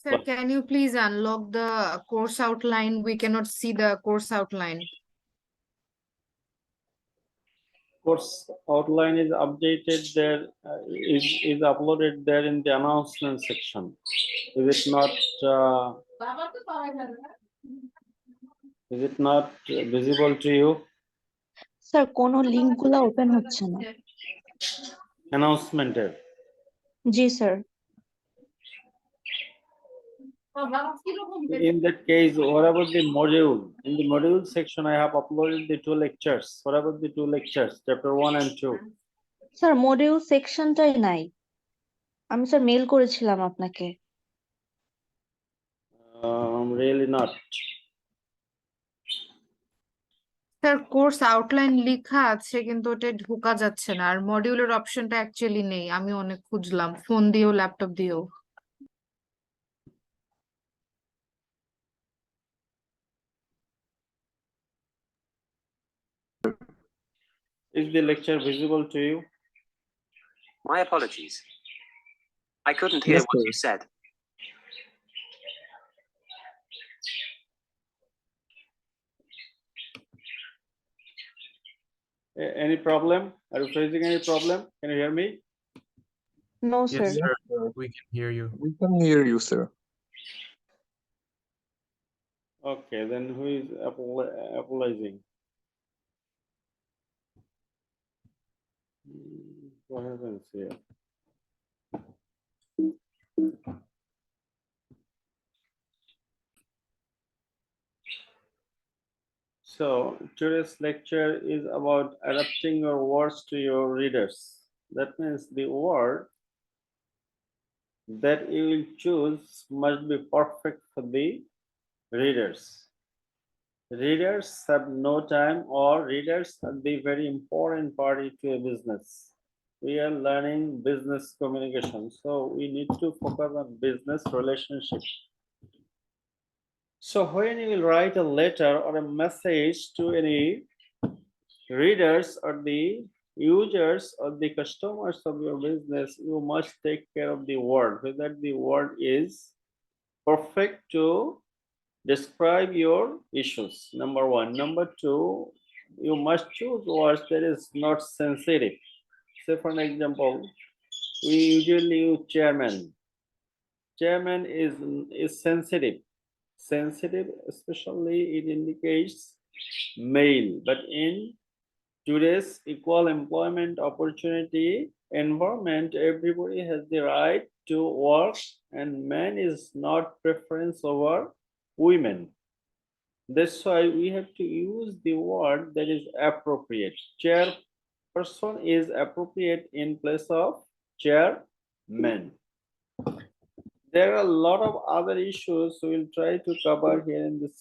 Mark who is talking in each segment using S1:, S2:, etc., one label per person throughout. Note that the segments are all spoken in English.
S1: Sir, can you please unlock the course outline? We cannot see the course outline.
S2: Course outline is updated there, is uploaded there in the announcement section. Is it not visible to you?
S3: Sir কোনো link গুলা open হচ্ছে না।
S2: Announcement.
S3: G sir.
S2: In that case, what about the module? In the module section, I have uploaded the 2 lectures. What about the 2 lectures, chapter 1 and 2?
S3: Sir module সেকশনটাই নাই। আমি sir mail করেছিলাম আপনাকে।
S2: Really not.
S1: Sir course outline লেখা আছে কিন্তু ওটা ঢোকা যাচ্ছে না, আর মডিউলের অপশনটা অ্যাকচুয়ালি নেই। আমি অনেক খুঁজলাম ফোন দিয়েও ল্যাপটপ দিয়েও।
S2: Is the lecture visible to you?
S4: My apologies. I couldn't hear what you said.
S2: Any problem? Are you facing any problem? Can you hear me?
S3: No,
S5: Yes,
S3: sir.
S5: sir. We can hear you.
S6: We can hear you, sir.
S2: Okay, then who is apologizing? What happens here? So today's lecture is about adapting your words to your readers. That means the word that you will choose must be perfect for the readers. Readers have no time, or readers are the very important party to a business. We are learning business communication, so we need to focus on business relationships. So when you will write a letter or a message to any readers or the users or the customers of your business, you must take care of the word, whether the word is perfect to describe your issues. Number 1. Number 2, you must choose words that is not sensitive. Say for an example, we usually use chairman. Chairman is sensitive. Sensitive, especially it indicates male, but in today's equal employment opportunity environment, everybody has the right to work, and man is not preference over women. That's why we have to use the word that is appropriate. Chairperson is appropriate in place of chairman. There are a lot of other issues we'll try to cover here in this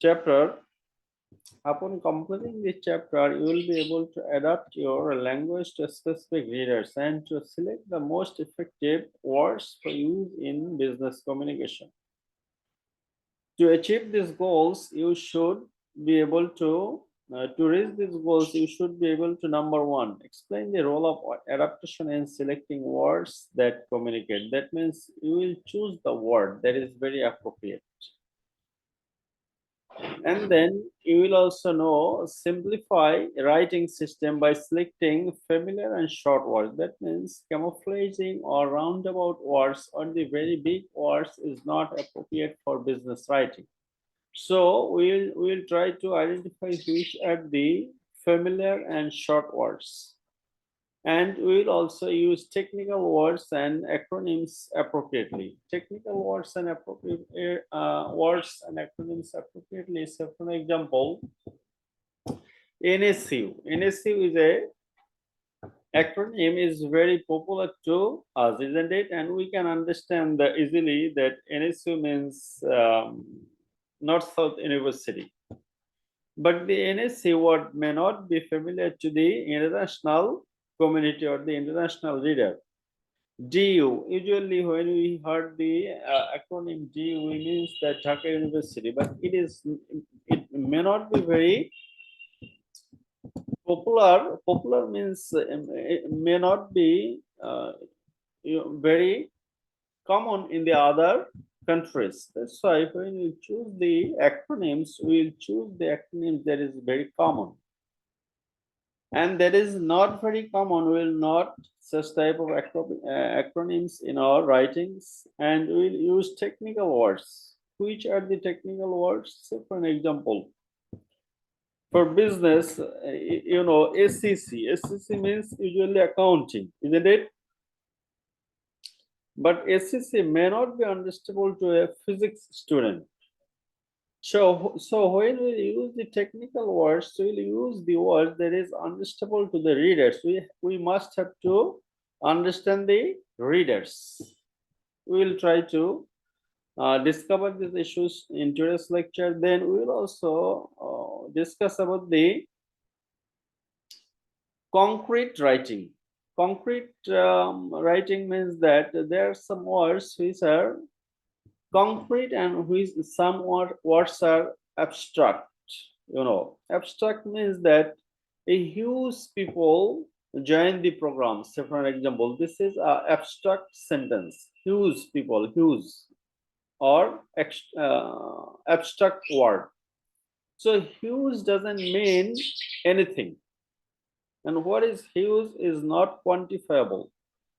S2: chapter. Upon completing this chapter, you will be able to adapt your language to specific readers and to select the most effective words for use in business communication. To achieve these goals, you should be able to reach these goals, you should be able to, number 1, explain the role of adaptation in selecting words that communicate. That means you will choose the word that is very appropriate. And then you will also know simplify writing system by selecting familiar and short words. That means camouflaging or roundabout words or the very big words is not appropriate for business writing. So we'll try to identify which are the familiar and short words. And we will also use technical words and acronyms appropriately. Technical words and appropriate words and acronyms appropriately. So, for example, NSU. NSU is a acronym is very popular to us, isn't it? And we can understand easily that NSU means North-South University. But the NSC word may not be familiar to the international community or the international reader. DU, usually when we heard the acronym DU, it means that Dhaka University, but it may not be very popular. Popular means it may not be very common in the other countries. That's why when we choose the acronyms, we'll choose the acronym that is very common. And that is not very common, will not such type of acronyms in our writings, and we'll use technical words. Which are the technical words? So for an example, for business, you know, SEC. SEC means usually accounting, isn't it? But SEC may not be understandable to a physics student. So when we use the technical words, we'll use the words that is understandable to the readers. We must have to understand the readers. We will try to discover these issues in today's lecture. Then we will also discuss about the concrete writing. Concrete writing means that there are some words which are concrete and which some words are abstract. You know, abstract means that a huge people join the program. Say for example, this is an abstract sentence. Huge people, huge, or abstract word. So huge doesn't mean anything. And what is huge is not quantifiable.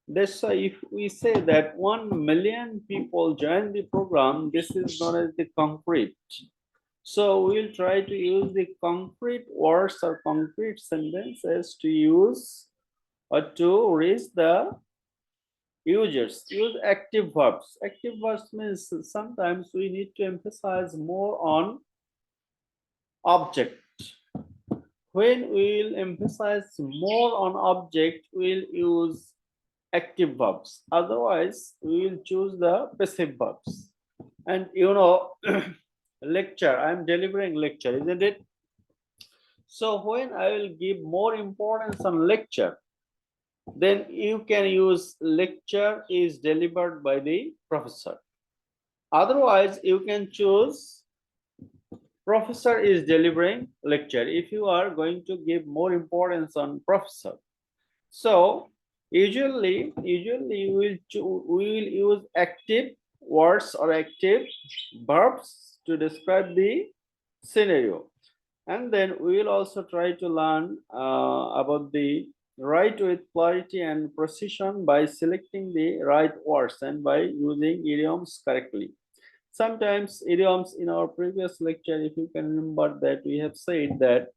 S2: That's why if we say that 1 million people join the program, this is known as the concrete. So we'll try to use the concrete words or concrete sentences to use or to reach the users. Use active verbs. Active verbs means sometimes we need to emphasize more on object. When we'll emphasize more on object, we'll use active verbs. Otherwise, we will choose the passive verbs. And you know, lecture, I'm delivering lecture, isn't it? So when I will give more importance on lecture, then you can use lecture is delivered by the professor. Otherwise, you can choose professor is delivering lecture if you are going to give more importance on professor. So usually we will use active words or active verbs to describe the scenario, and then we will also try to learn about the write with clarity and precision by selecting the right words and by using idioms correctly. Sometimes idioms in our previous lecture, if you can remember that we have said that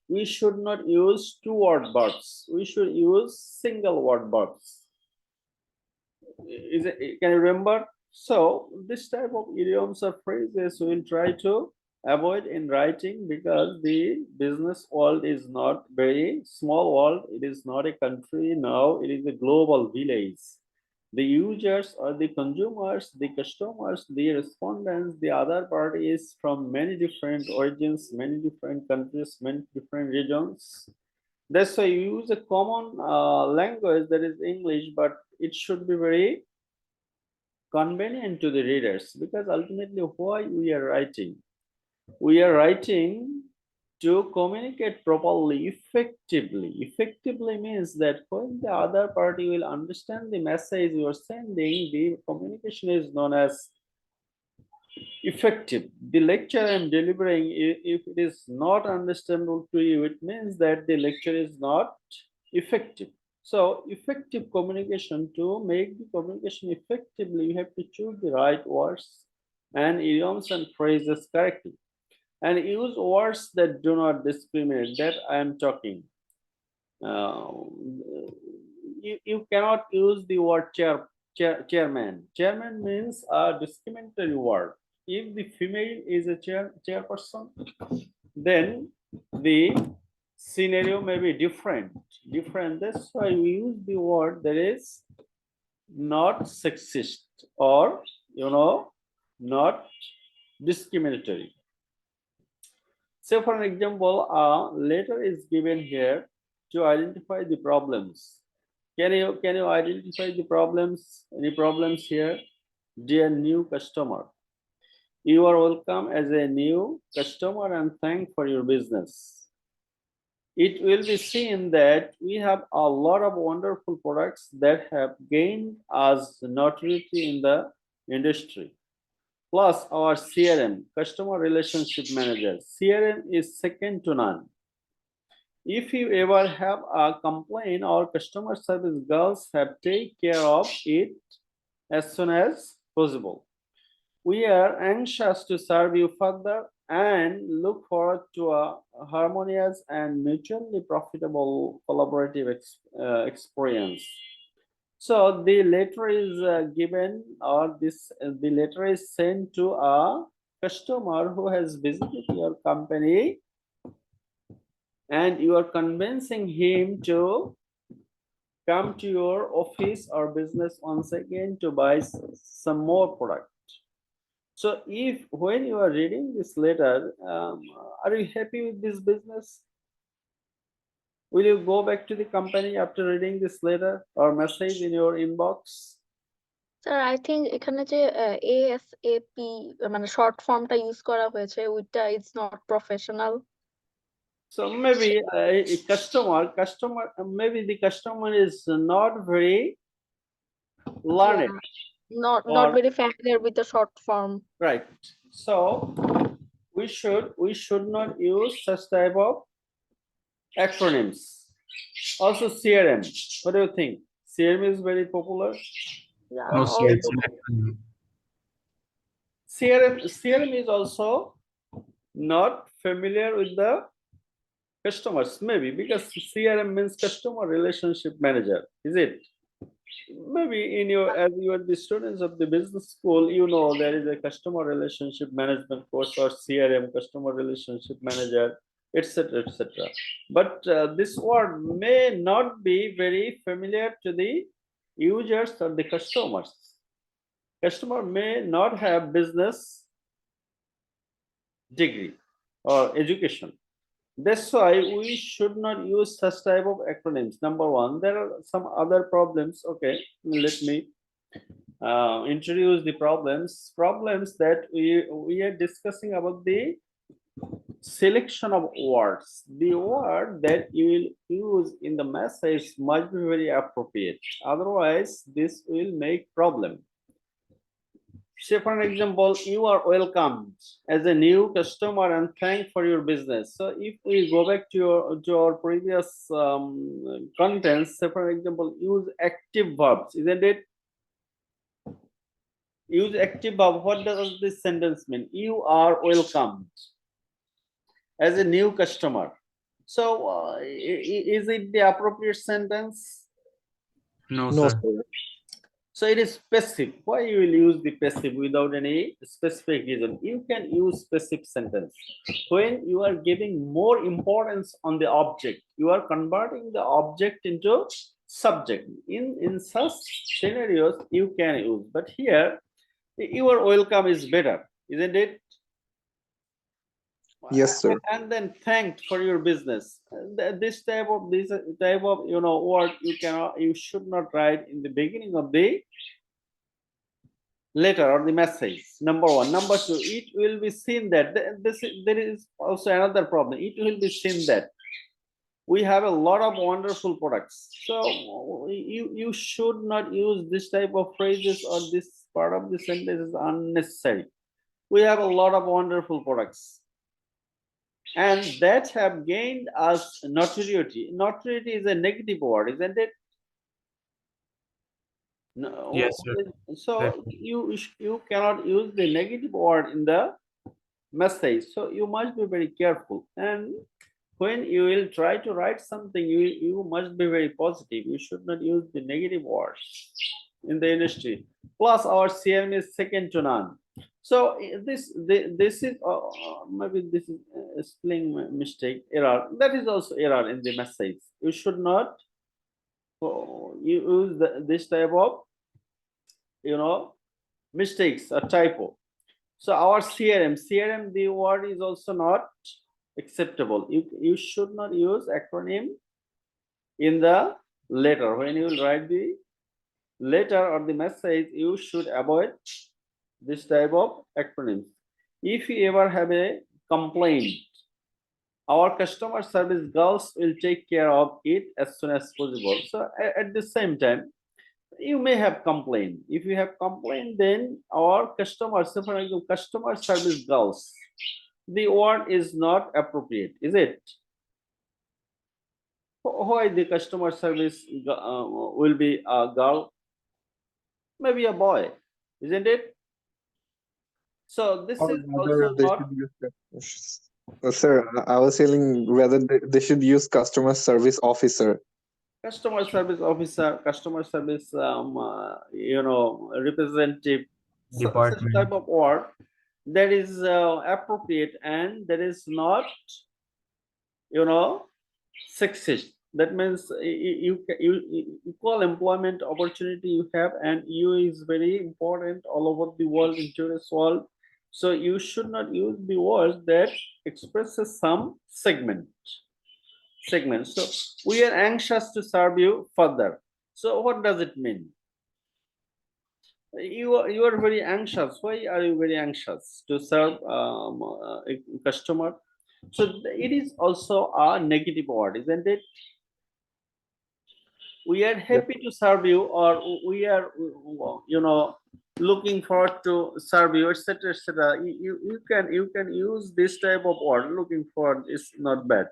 S2: we should not use two-word verbs. We should use single-word verbs. Can you remember? So this type of idioms or phrases we will try to avoid in writing, because the business world is not very small world. It is not a country now. It is a global village. The users or the consumers, the customers, the respondents, the other parties from many different origins, many different countries, many different regions. That's why you use a common language, that is English, but it should be very convenient to the readers, because ultimately why we are writing? We are writing to communicate properly, effectively. Effectively means that when the other party will understand the message you are sending, the communication is known as effective. The lecture I am delivering, if it is not understandable to you, it means that the lecture is not effective. So effective communication, to make the communication effectively, you have to choose the right words and idioms and phrases correctly, and use words that do not discriminate. That I am talking. You cannot use the word chairman. Chairman means a discriminatory word. If the female is a chairperson, then the scenario may be different. That's why we use the word that is not sexist, or not discriminatory. So for an example, a letter is given here to identify the problems. Can you identify the problems? Any problems here? Dear new customer, you are welcome as a new customer and thank for your business. it will be seen that we have a lot of wonderful products that have gained us notoriety in the industry. Plus our CRM, customer relationship manager. CRM is second to none. If you ever have a complaint, our customer service girls have take care of it as soon as possible. We are anxious to serve you further and look forward to a harmonious and mutually profitable collaborative experience. So the letter is given, or the letter is sent to a customer who has visited your company, and you are convincing him to come to your office or business once again to buy some more product. So if when you are reading this letter, are you happy with this business? Will you go back to the company after reading this letter or message in your inbox?
S5: Sir I think এখানে যে ASAP মানে short ফর্মটা use করা হয়েছে ওইটা it's not professional.
S2: So maybe a customer, maybe the customer is not very learned.
S5: Not very familiar with the short form.
S2: Right. So we should not use such type of acronyms. Also CRM. What do you think? CRM is very popular.
S5: Yeah,
S6: No,
S5: all-
S6: sir, it's an acronym.
S2: CRM is also not familiar with the customers, maybe because CRM means customer relationship manager, is it? Maybe in your, as you are the students of the business school, you know there is a customer relationship management course or CRM, customer relationship manager, etc., etc. But this word may not be very familiar to the users or the customers. Customer may not have business degree or education. That's why we should not use such type of acronyms. Number one, there are some other problems. Okay, let me introduce the problems that we are discussing about the selection of words. The word that you will use in the message must be very appropriate, otherwise this will make problem. Say for an example, you are welcomed as a new customer and thank for your business. So if we go back to our previous contents, say for example, use active verbs, isn't it? Use active verb. What does this sentence mean? You are welcomed as a new customer. So is it the appropriate sentence?
S6: No,
S7: No,
S6: sir.
S7: sir.
S2: So it is passive. Why you will use the passive without any specific reason? You can use passive sentence when you are giving more importance on the object. You are converting the object into subject. In such scenarios you can use, but here your welcome is better, isn't it?
S7: Yes, sir.
S2: And then thanked for your business. This type of word you should not write in the beginning of the letter or the message. Number one. Number two, it will be seen that there is also another problem. It will be seen that we have a lot of wonderful products. So you should not use this type of phrases, or this part of the sentence is unnecessary. We have a lot of wonderful products, and that have gained us notoriety. Notoriety is a negative word, isn't it? No.
S6: Yes, sir.
S2: So you cannot use the negative word in the message. So you must be very careful. And when you will try to write something, you must be very positive. You should not use the negative words in the industry. Plus our CRM is second to none. So this is maybe this is a spelling mistake, error. That is also error in the message. You should not use this type of mistakes or typo. So our CRM, the word is also not acceptable. You should not use acronym in the letter. When you write the letter or the message, you should avoid this type of acronyms. If you ever have a complaint, our customer service girls will take care of it as soon as possible. So at the same time, you may have complained. If you have complained, then our customers, so for example, customer service girls, the word is not appropriate, is it? Why the customer service will be a girl? Maybe a boy, isn't it? So this
S7: Or
S2: is
S7: whether
S2: also
S7: they
S2: not.
S7: should use, sir, I was telling whether they should use customer service officer.
S2: Customer service officer, customer service, representative, such type
S6: Department.
S2: of word that is appropriate and that is not, sexist. That means equal employment opportunity you have, and you is very important all over the world, in today's world. So you should not use the words that expresses some segment. So we are anxious to serve you further. So what does it mean? You are very anxious. Why are you very anxious to serve a customer? So it is also a negative word, isn't it? We are happy to serve you, or we are, looking forward to serve you, etc., etc. You can use this type of word. Looking forward is not bad,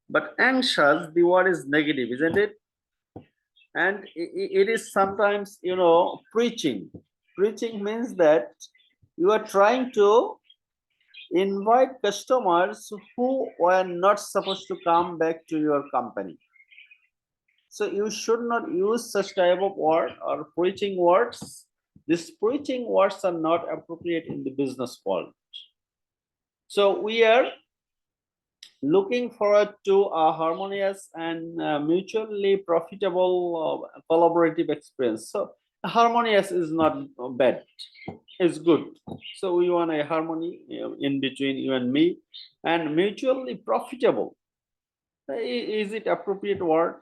S2: but anxious, the word is negative, isn't it? And it is sometimes, preaching. Preaching means that you are trying to invite customers who were not supposed to come back to your company. So you should not use such type of word or preaching words. These preaching words are not appropriate in the business world. So we are looking forward to a harmonious and mutually profitable collaborative experience. So harmonious is not bad, it's good. So we want a harmony, in between you and me, and mutually profitable. Is it appropriate word?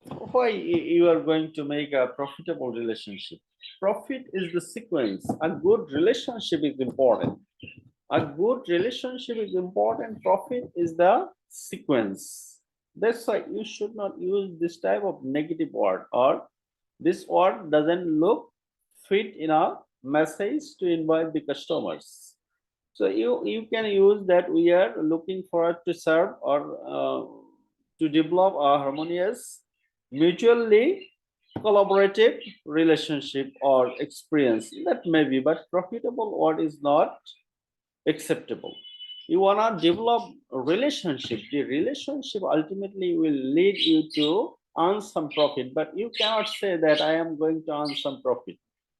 S2: Why you are going to make a profitable relationship? Profit is the sequence. A good relationship is important. A good relationship is important. Profit is the sequence. That's why you should not use this type of negative word, or this word doesn't look fit in a message to invite the customers. So you can use that we are looking forward to serve, or to develop a harmonious, mutually collaborative relationship or experience. That may be, but profitable word is not acceptable. You want to develop a relationship. The relationship ultimately will lead you to earn some profit, but you cannot say that I am going to earn some profit.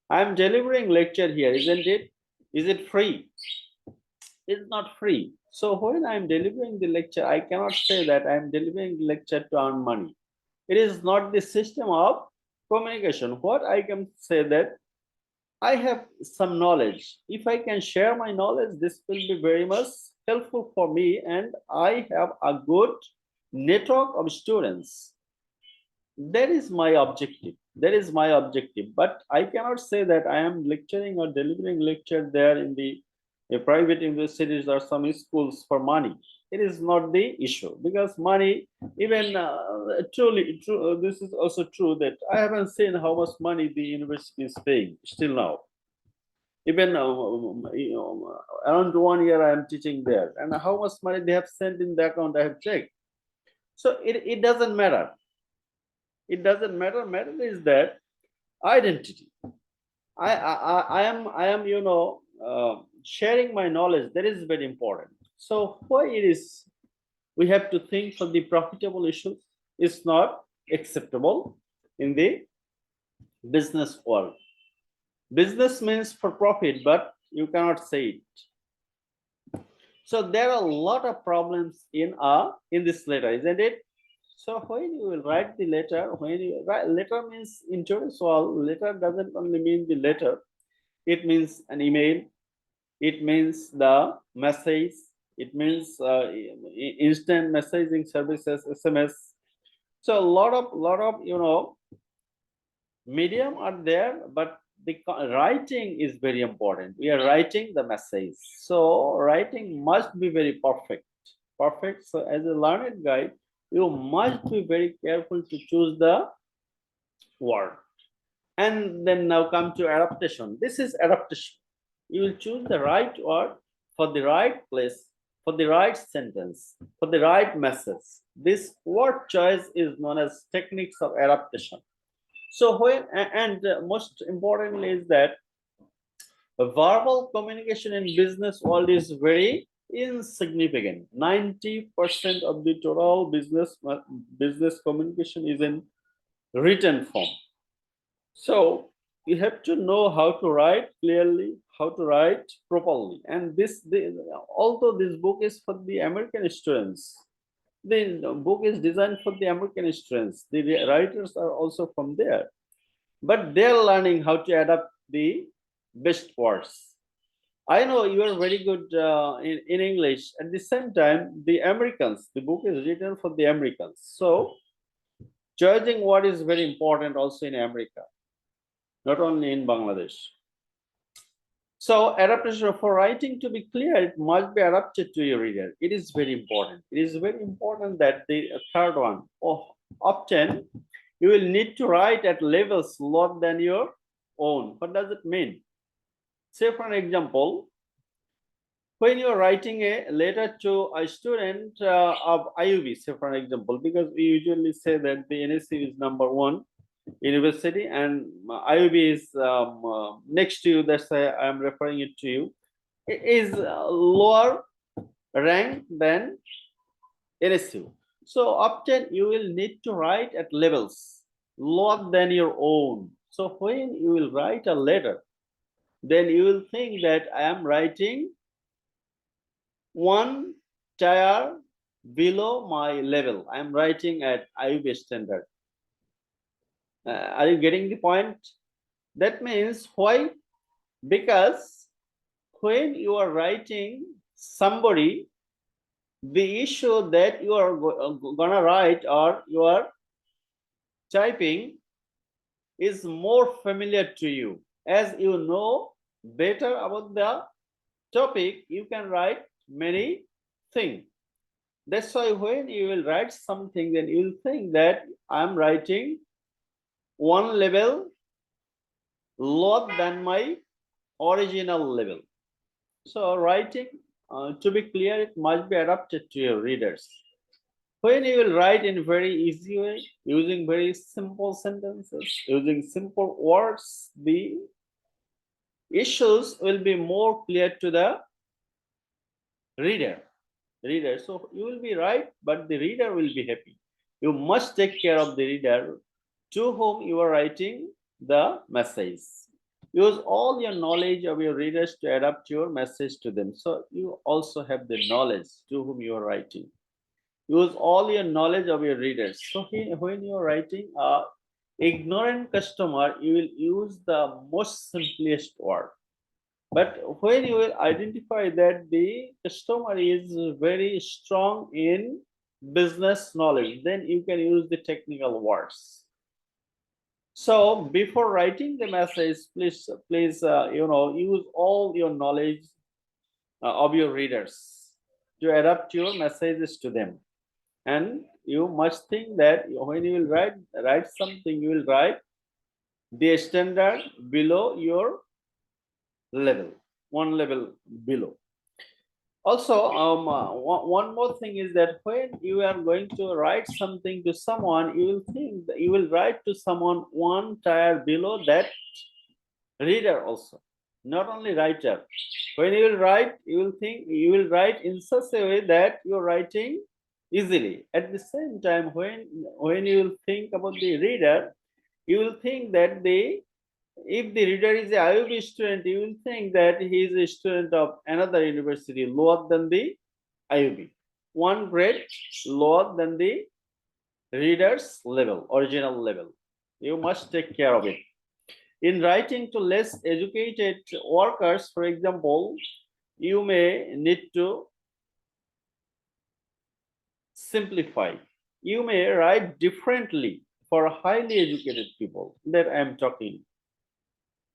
S2: I am delivering lecture here, isn't it? Is it free? It's not free. So when I am delivering the lecture, I cannot say that I am delivering the lecture to earn money. It is not the system of communication. What I can say that I have some knowledge. If I can share my knowledge, this will be very much helpful for me, and I have a good network of students. That is my objective. That is my objective. But I cannot say that I am lecturing or delivering lecture there in the private universities or some schools for money. It is not the issue, because money, even this is also true that I haven't seen how much money the university is paying still now. Even around 1 year I am teaching there, and how much money they have sent in the account I have checked. So it doesn't matter. It doesn't matter. Matter is that identity. I am sharing my knowledge. That is very important. So why it is we have to think for the profitable issues is not acceptable in the business world. Business means for profit, but you cannot say it. So there are a lot of problems in this letter, isn't it? So when you will write the letter, when you write letter means in today's world, letter doesn't only mean the letter. It means an email. It means the message. It means instant messaging services, SMS. So a lot of medium are there, but the writing is very important. We are writing the message, so writing must be very perfect. perfect. So as a learned guide, you must be very careful to choose the word. And then now come to adaptation. This is adaptation. You will choose the right word for the right place, for the right sentence, for the right message. This word choice is known as techniques of adaptation. So when, and most importantly is that verbal communication in business world is very insignificant. 90% of the total business communication is in written form. So you have to know how to write clearly, how to write properly. And although this book is for the American students, the book is designed for the American students. The writers are also from there, but they're learning how to adapt the best words. I know you are very good in English. At the same time, the Americans, the book is written for the Americans. So judging what is very important also in America, not only in Bangladesh. So adaptation for writing to be clear, it must be adapted to your reader. It is very important. It is very important that the third one, often you will need to write at levels lower than your own. What does it mean? Say for an example, when you're writing a letter to a student of IUB, say for an example, because we usually say that the NSC is #1 university and IUB is next to you, that's why I'm referring it to you. It is lower rank than NSU. So often you will need to write at levels lower than your own. So when you will write a letter, then you will think that I am writing one tier below my level. I am writing at IUB standard. Are you getting the point? That means why? Because when you are writing somebody, the issue that you are gonna write or you are typing is more familiar to you. As you know better about the topic, you can write many things. That's why when you will write something, then you'll think that I'm writing one level lower than my original level. So writing, to be clear, it must be adapted to your readers. When you will write in very easy way, using very simple sentences, using simple words, the issues will be more clear to the reader. So you will be right, but the reader will be happy. You must take care of the reader to whom you are writing the message. Use all your knowledge of your readers to adapt your message to them. So you also have the knowledge to whom you are writing. Use all your knowledge of your readers. So when you are writing a ignorant customer, you will use the most simplest word. But when you will identify that the customer is very strong in business knowledge, then you can use the technical words. So before writing the message, please use all your knowledge of your readers to adapt your messages to them. And you must think that when you will write something, you will write the standard below your level, one level below. Also, one more thing is that when you are going to write something to someone, you will think that you will write to someone one tier below that reader also, not only writer. When you will write, you will write in such a way that you're writing easily. At the same time, when you will think about the reader, you will think that if the reader is a IUB student, you will think that he is a student of another university lower than the IUB. One grade lower than the reader's level, original level. You must take care of it. In writing to less educated workers, for example, you may need to simplify. You may write differently for highly educated people that I am talking.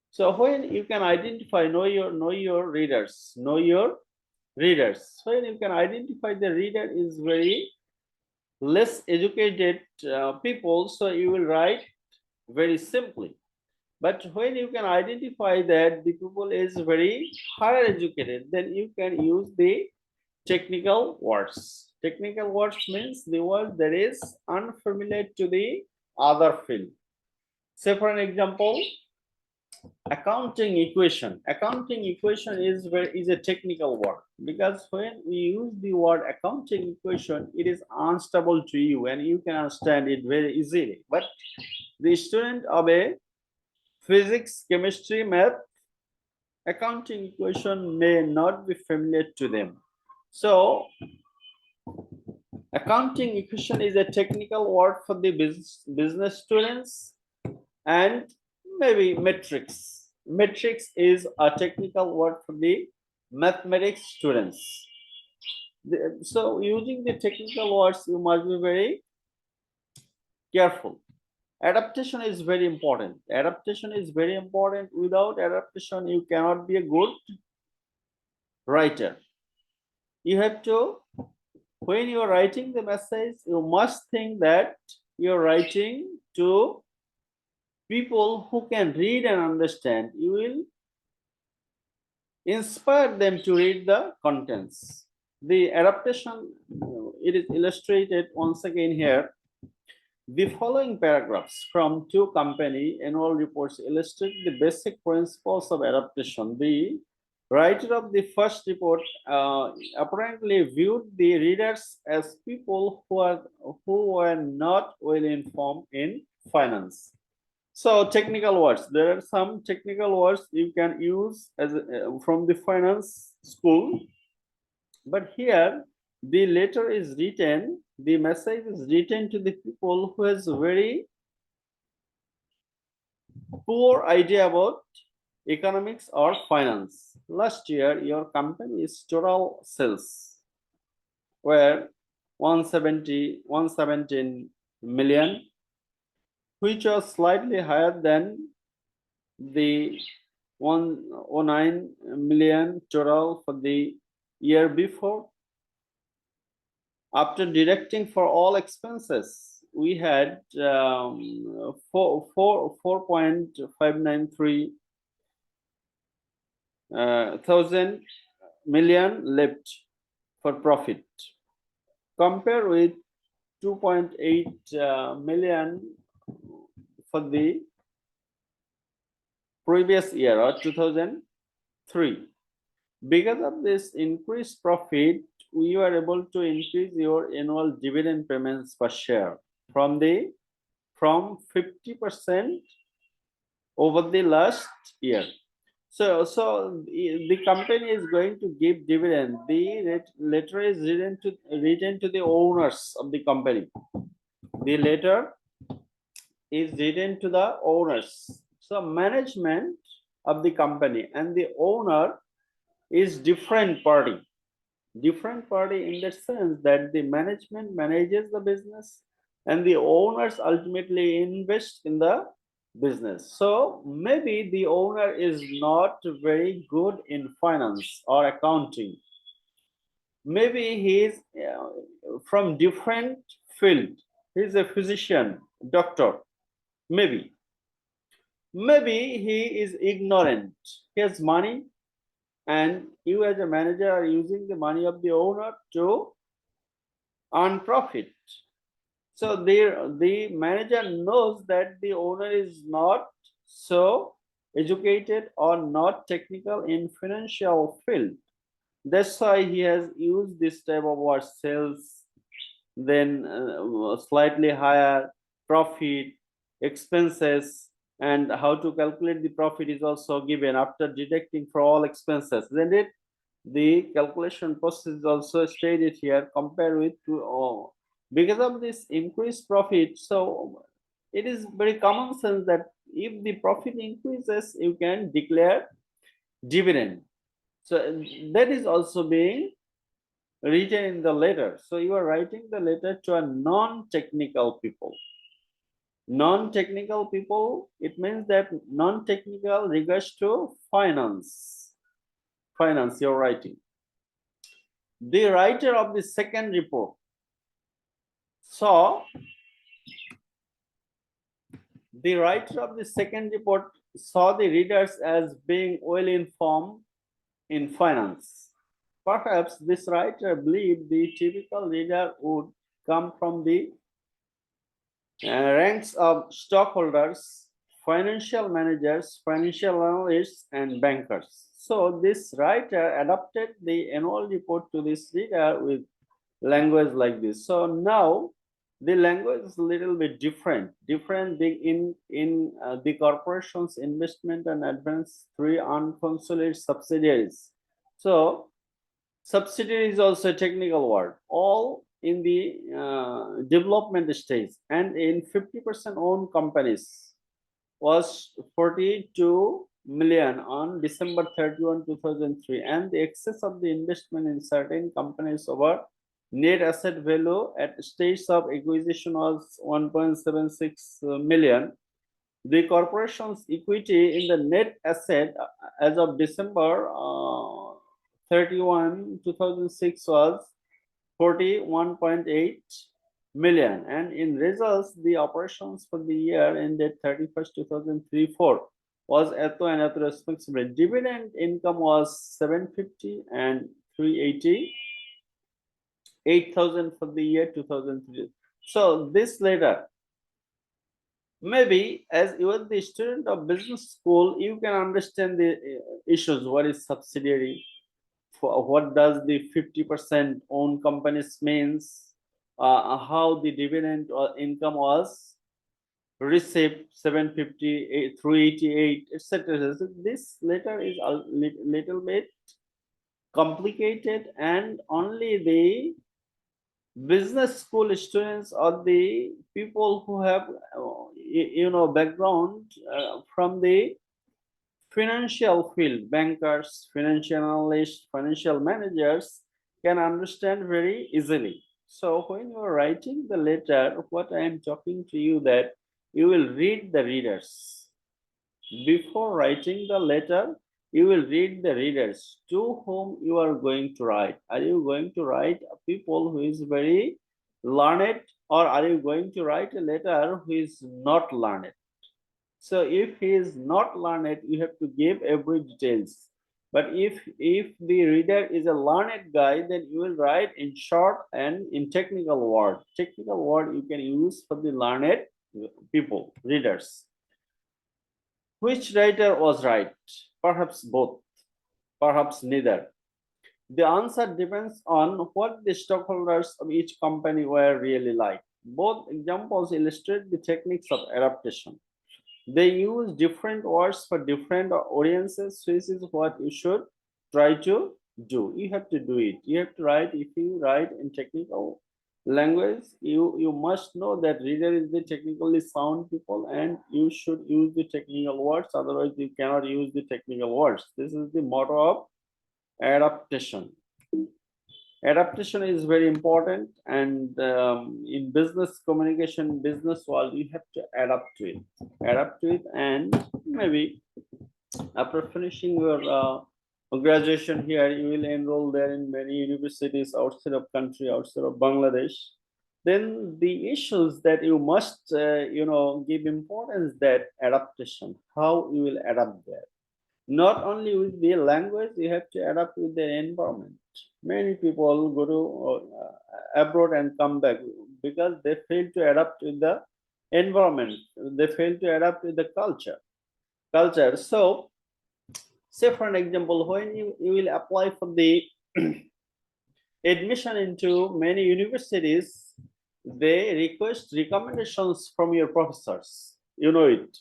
S2: So when you can identify, know your readers, know your readers. When you can identify the reader is very less educated people, so you will write very simply. But when you can identify that the people is very higher educated, then you can use the technical words. Technical words means the word that is unfamiliar to the other field. Say for an example, accounting equation. Accounting equation is a technical word, because when we use the word accounting equation, it is unstable to you and you can understand it very easily. But the student of a physics, chemistry, math, accounting equation may not be familiar to them. So accounting equation is a technical word for the business students, and maybe metrics. Metrics is a technical word for the mathematics students. So using the technical words, you must be very careful. Adaptation is very important. Adaptation is very important. Without adaptation, you cannot be a good writer. You have to, when you are writing the message, you must think that you're writing to people who can read and understand. You will inspire them to read the contents. The adaptation, it is illustrated once again here. The following paragraphs from two company annual reports illustrate the basic principles of adaptation. The writer of the first report apparently viewed the readers as people who were not well informed in finance. So technical words, there are some technical words you can use as from the finance school, but here the letter is written, the message is written to the people who has very poor idea about economics or finance. Last year, your company's total sales were 117 million, which was slightly higher than the 109 million total for the year before. After deducting for all expenses, we had 4.593 thousand million left for profit, compared with 2.8 million for the previous year or 2003. Because of this increased profit, we were able to increase your annual dividend payments per share from 50% over the last year. So the company is going to give dividend. The letter is written to the owners of the company. The letter is written to the owners. So management of the company and the owner is different party. Different party in the sense that the management manages the business and the owners ultimately invest in the business. So maybe the owner is not very good in finance or accounting. Maybe he is from different field. He's a physician, doctor. Maybe he is ignorant. He has money, and you as a manager are using the money of the owner to earn profit. So the manager knows that the owner is not so educated or not technical in financial field. That's why he has used this type of word, sales, then slightly higher profit, expenses, and how to calculate the profit is also given after deducting for all expenses. Then the calculation process is also stated here compared with because of this increased profit. So it is very common sense that if the profit increases, you can declare dividend. So that is also being written in the letter. So you are writing the letter to a non-technical people. Non-technical people, it means that non-technical regards to finance you're writing. The writer of the second report saw the readers as being well informed in finance. Perhaps this writer believed the typical reader would come from the ranks of stockholders, financial managers, financial analysts, and bankers. So this writer adapted the annual report to this reader with language like this. So now the language is a little bit different in the corporation's investment and advance 3 unconsolidated subsidiaries. So subsidiary is also a technical word, all in the development stage, and in 50% owned companies was 42 million on December 31, 2003, and the excess of the investment in certain companies over net asset value at stage of acquisition was 1.76 million. The corporation's equity in the net asset as of December 31, 2006 was 41.8 million, and in results the operations for the year ended 31st 2003-4 was at and respectively. Dividend income was 750 and 388,000 for the year 2003. So this letter, maybe as you are the student of business school, you can understand the issues. What is subsidiary? What does the 50% owned companies means? How the dividend or income was received, 750, 388, etc. So this letter is a little bit complicated, and only the business school students or the people who have background from the financial field, bankers, financial analysts, financial managers, can understand very easily. So when you are writing the letter, what I am talking to you, that you will read the readers. Before writing the letter, you will read the readers to whom you are going to write. Are you going to write a people who is very learned, or are you going to write a letter who is not learned? So if he is not learned, you have to give every details. But if the reader is a learned guy, then you will write in short and in technical word. Technical word you can use for the learned people, readers. Which writer was right? Perhaps both, perhaps neither. The answer depends on what the stockholders of each company were really like. Both examples illustrate the techniques of adaptation. They use different words for different audiences. So this is what you should try to do. You have to do it. You have to write. If you write in technical language, you must know that reader is the technically sound people, and you should use the technical words. Otherwise, you cannot use the technical words. This is the motto of adaptation. Adaptation is very important, and in business communication, business world, you have to adapt to it. And maybe after finishing your graduation here, you will enroll there in many universities outside of country, outside of Bangladesh. Then the issues that you must give importance, that adaptation, how you will adapt there. Not only with the language, you have to adapt with the environment. Many people go to abroad and come back because they fail to adapt with the environment. They fail to adapt with the culture. So, say for an example, when you will apply for the admission into many universities, they request recommendations from your professors. You know it.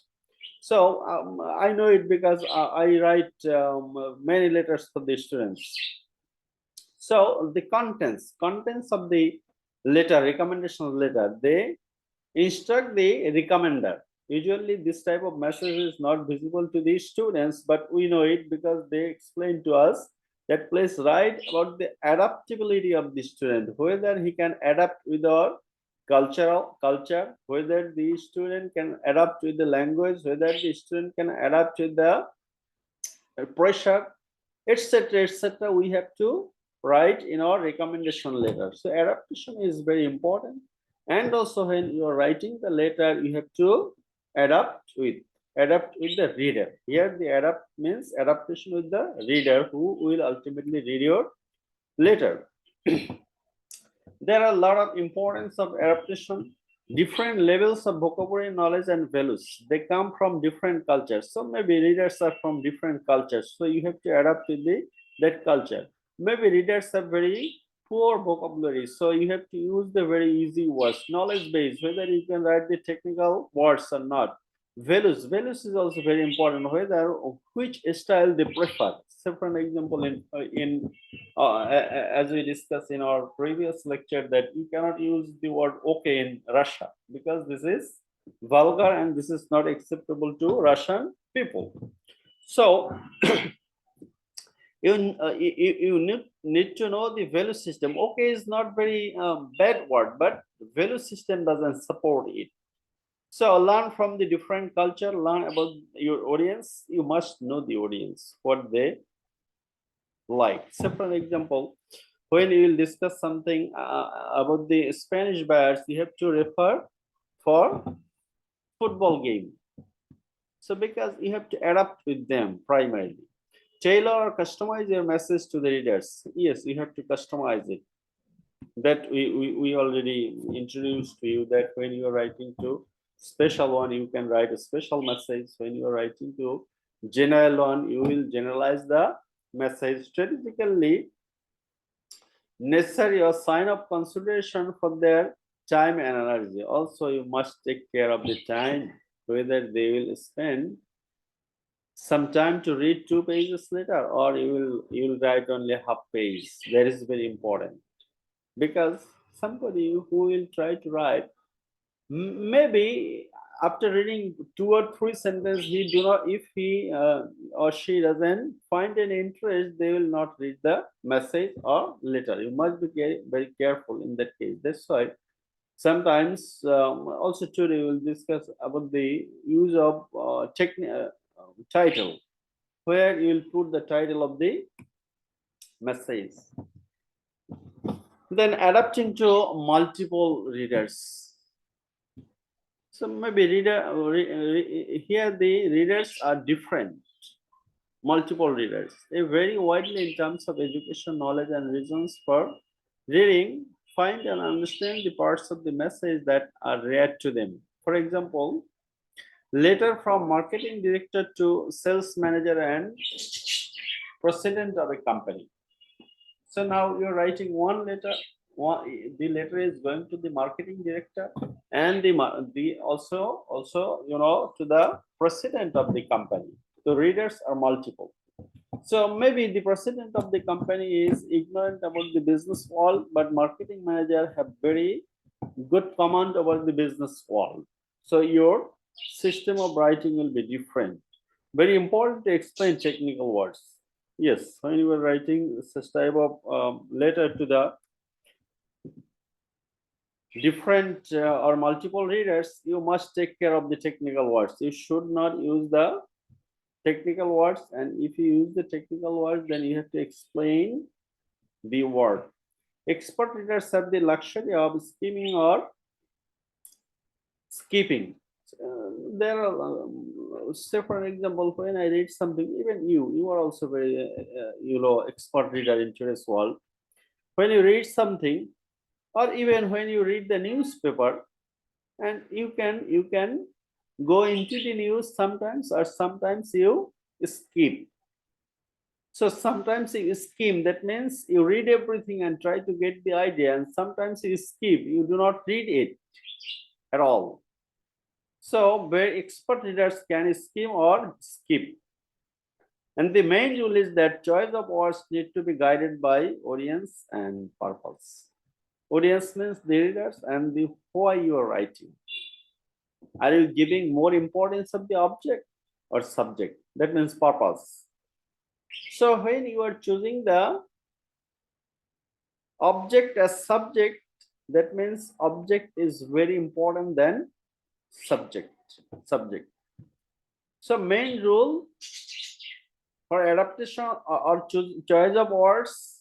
S2: So I know it because I write many letters for the students. So the contents of the letter, recommendation letter, they instruct the recommender. Usually this type of message is not visible to the students, but we know it because they explain to us that please write about the adaptability of the student, whether he can adapt with our culture, whether the student can adapt with the language, whether the student can adapt with the pressure, etc., etc. We have to write in our recommendation letter. So adaptation is very important. And also when you are writing the letter, you have to adapt with the reader. Here the adapt means adaptation with the reader who will ultimately read your letter. There are a lot of importance of adaptation, different levels of vocabulary knowledge and values. They come from different cultures. So maybe readers are from different cultures. So you have to adapt with that culture. Maybe readers have very poor vocabulary. So you have to use the very easy words, knowledge base, whether you can write the technical words or not. Values is also very important, whether which style they prefer. So for an example, as we discussed in our previous lecture, that you cannot use the word okay in Russia because this is vulgar and this is not acceptable to Russian people. So you need to know the value system. Okay is not very bad word, but value system doesn't support it. So learn from the different culture, learn about your audience. You must know the audience, what they like. So for example, when you will discuss something about the Spanish buyers, you have to refer for football game. So because you have to adapt with them primarily. Tailor or customize your message to the readers. Yes, you have to customize it. That we already introduced to you that when you are writing to special one, you can write a special message. When you are writing to general one, you will generalize the message. Strategically necessary or sign of consideration for their time and energy. Also, you must take care of the time, whether they will spend some time to read 2 pages later or you will write only half page. That is very important, because somebody who will try to write, maybe after reading 2 or 3 sentences, he do not, if he or she doesn't find any interest, they will not read the message or letter. You must be very careful in that case. That's why sometimes also today we'll discuss about the use of title, where you will put the title of the message. Then adapting to multiple readers. So maybe here the readers are different, multiple readers. They vary widely in terms of education, knowledge, and reasons for reading. Find and understand the parts of the message that are read to them. For example, letter from marketing director to sales manager and president of a company. So now you're writing one letter. The letter is going to the marketing director and the also to the president of the company. The readers are multiple. So maybe the president of the company is ignorant about the business world, but marketing manager have very good command over the business world. So your system of writing will be different. Very important to explain technical words. Yes, when you are writing such type of letter to the different or multiple readers, you must take care of the technical words. You should not use the technical words, and if you use the technical words, then you have to explain the word. Expert readers have the luxury of skimming or skipping. There are, say for example, when I read something, even you are also very expert reader in today's world. When you read something, or even when you read the newspaper, and you can go into the news sometimes, or sometimes you skip. So sometimes you skim, that means you read everything and try to get the idea, and sometimes you skip, you do not read it at all. So very expert readers can skim or skip. And the main rule is that choice of words need to be guided by audience and purpose. Audience means the readers and the why you are writing. Are you giving more importance of the object or subject? That means purpose. So when you are choosing the object as subject, that means object is very important than subject. So main rule for adaptation or choice of words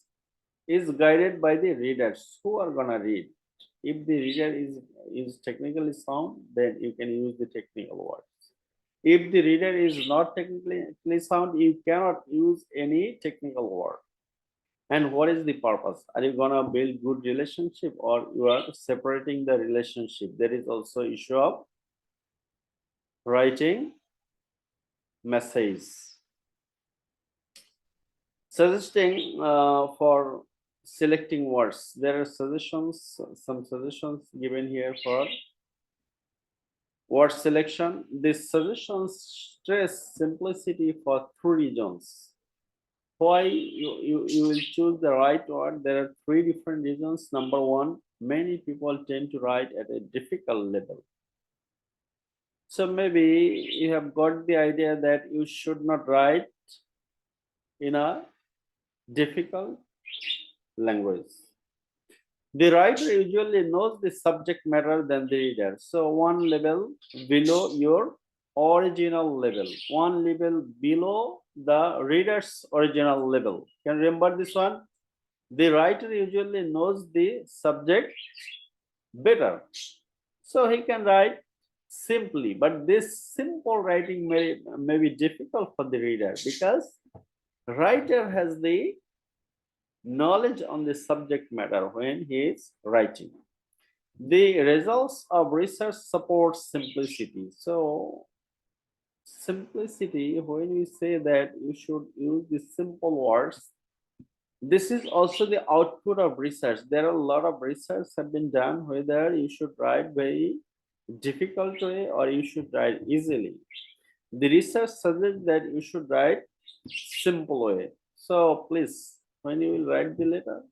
S2: is guided by the readers who are gonna read. If the reader is technically sound, then you can use the technical words. If the reader is not technically sound, you cannot use any technical word. And what is the purpose? Are you gonna build good relationship, or you are separating the relationship? There is also issue of writing message. Suggesting for selecting words. There are suggestions, some suggestions given here for word selection. These suggestions stress simplicity for 3 reasons. Why you will choose the right word? There are 3 different reasons. Number 1, many people tend to write at a difficult level. So maybe you have got the idea that you should not write in a difficult language. The writer usually knows the subject matter than the reader. So one level below your original level, one level below the reader's original level. Can you remember this one? The writer usually knows the subject better. So he can write simply, but this simple writing may be difficult for the reader, because writer has the knowledge on the subject matter when he is writing. The results of research support simplicity. So simplicity, when we say that you should use the simple words, this is also the output of research. There are a lot of research have been done whether you should write very difficult way or you should write easily. The research suggests that you should write simple way. So please, when you will write the letter,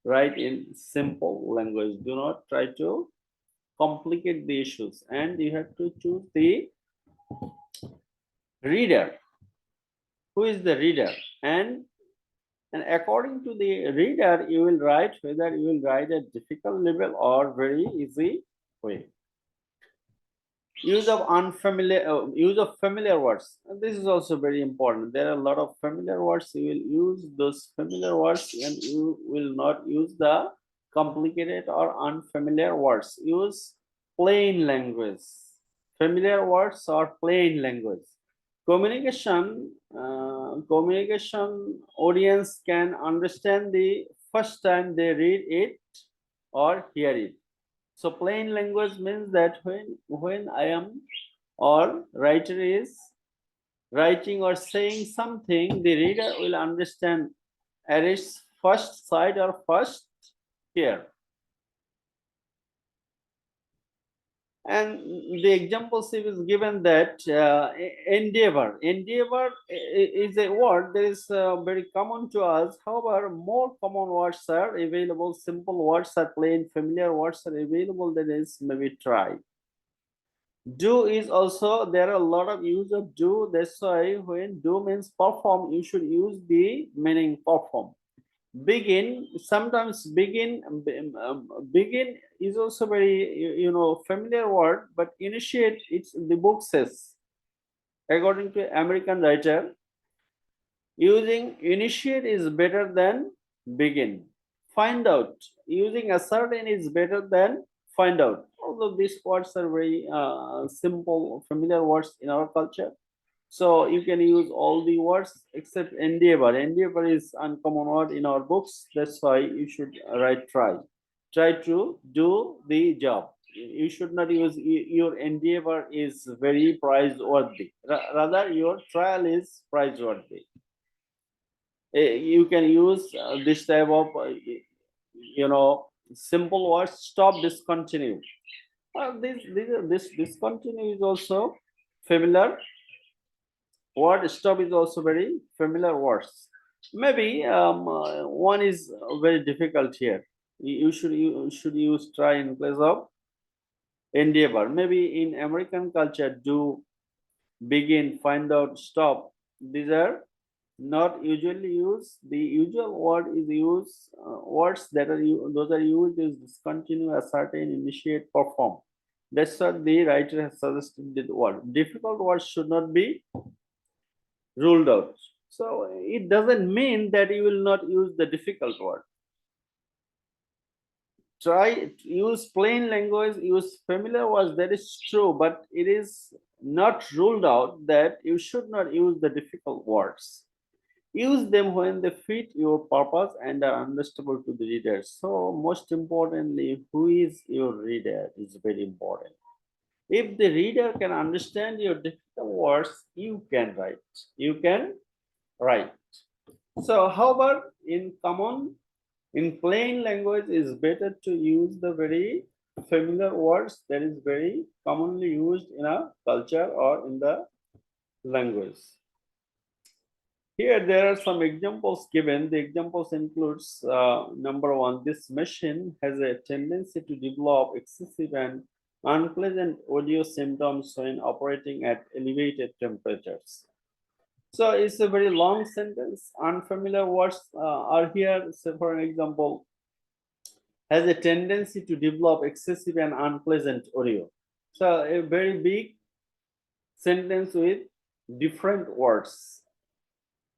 S2: write in simple language. Do not try to complicate the issues, and you have to choose the reader. Who is the reader? And according to the reader, you will write whether you will write at difficult level or very easy way. Use of familiar words. And this is also very important. There are a lot of familiar words. You will use those familiar words, and you will not use the complicated or unfamiliar words. Use plain language. Familiar words or plain language. Communication audience can understand the first time they read it or hear it. So plain language means that when I am or writer is writing or saying something, the reader will understand at its first sight or first hear. And the example is given that endeavor. Endeavor is a word that is very common to us. However, more common words are available. Simple words are plain. Familiar words are available. That is maybe try. Do is also, there are a lot of use of do. That's why when do means perform, you should use the meaning perform. Begin, sometimes begin is also very familiar word, but initiate, it's the book says, according to American writer, using initiate is better than begin. Find out, using ascertain is better than find out. Although these words are very simple familiar words in our culture, so you can use all the words except endeavor. Endeavor is uncommon word in our books. That's why you should write try. Try to do the job. You should not use your endeavor is very praiseworthy. Rather, your trial is praiseworthy. You can use this type of simple words. Stop, discontinue. This discontinue is also familiar word. Stop is also very familiar words. Maybe one is very difficult here. You should use try in place of endeavor. Maybe in American culture, do, begin, find out, stop. These are not usually used. The usual word is used. Words that are those are used is discontinue, ascertain, initiate, perform. That's what the writer has suggested. The word difficult words should not be ruled out. So it doesn't mean that you will not use the difficult word. try to use plain language, use familiar words, that is true, but it is not ruled out that you should not use the difficult words. Use them when they fit your purpose and are understandable to the reader. So most importantly, who is your reader is very important. If the reader can understand your difficult words, you can write. You can write. So how about in common, in plain language, is better to use the very familiar words that is very commonly used in a culture or in the language. Here there are some examples given. The examples includes number one, this machine has a tendency to develop excessive and unpleasant audio symptoms when operating at elevated temperatures. So it's a very long sentence. Unfamiliar words are here. So for an example, has a tendency to develop excessive and unpleasant audio. So a very big sentence with different words.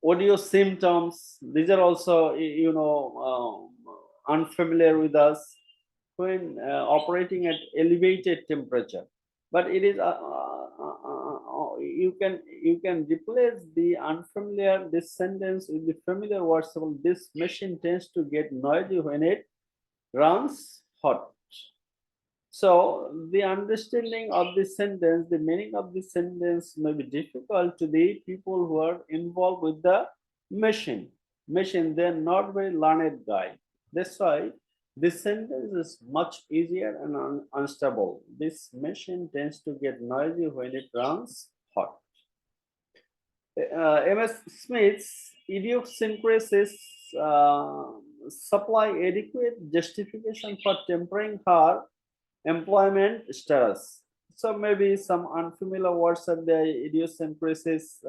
S2: Audio symptoms, these are also, unfamiliar with us when operating at elevated temperature. But it is you can replace the unfamiliar, this sentence, with the familiar words. So this machine tends to get noisy when it runs hot. So the understanding of this sentence, the meaning of this sentence may be difficult to the people who are involved with the machine. They're not very learned guy. That's why this sentence is much easier and unstable. This machine tends to get noisy when it runs hot. M.S. Smith's idiosyncrasies supply adequate justification for tempering her employment status. So maybe some unfamiliar words are the idiosyncrasies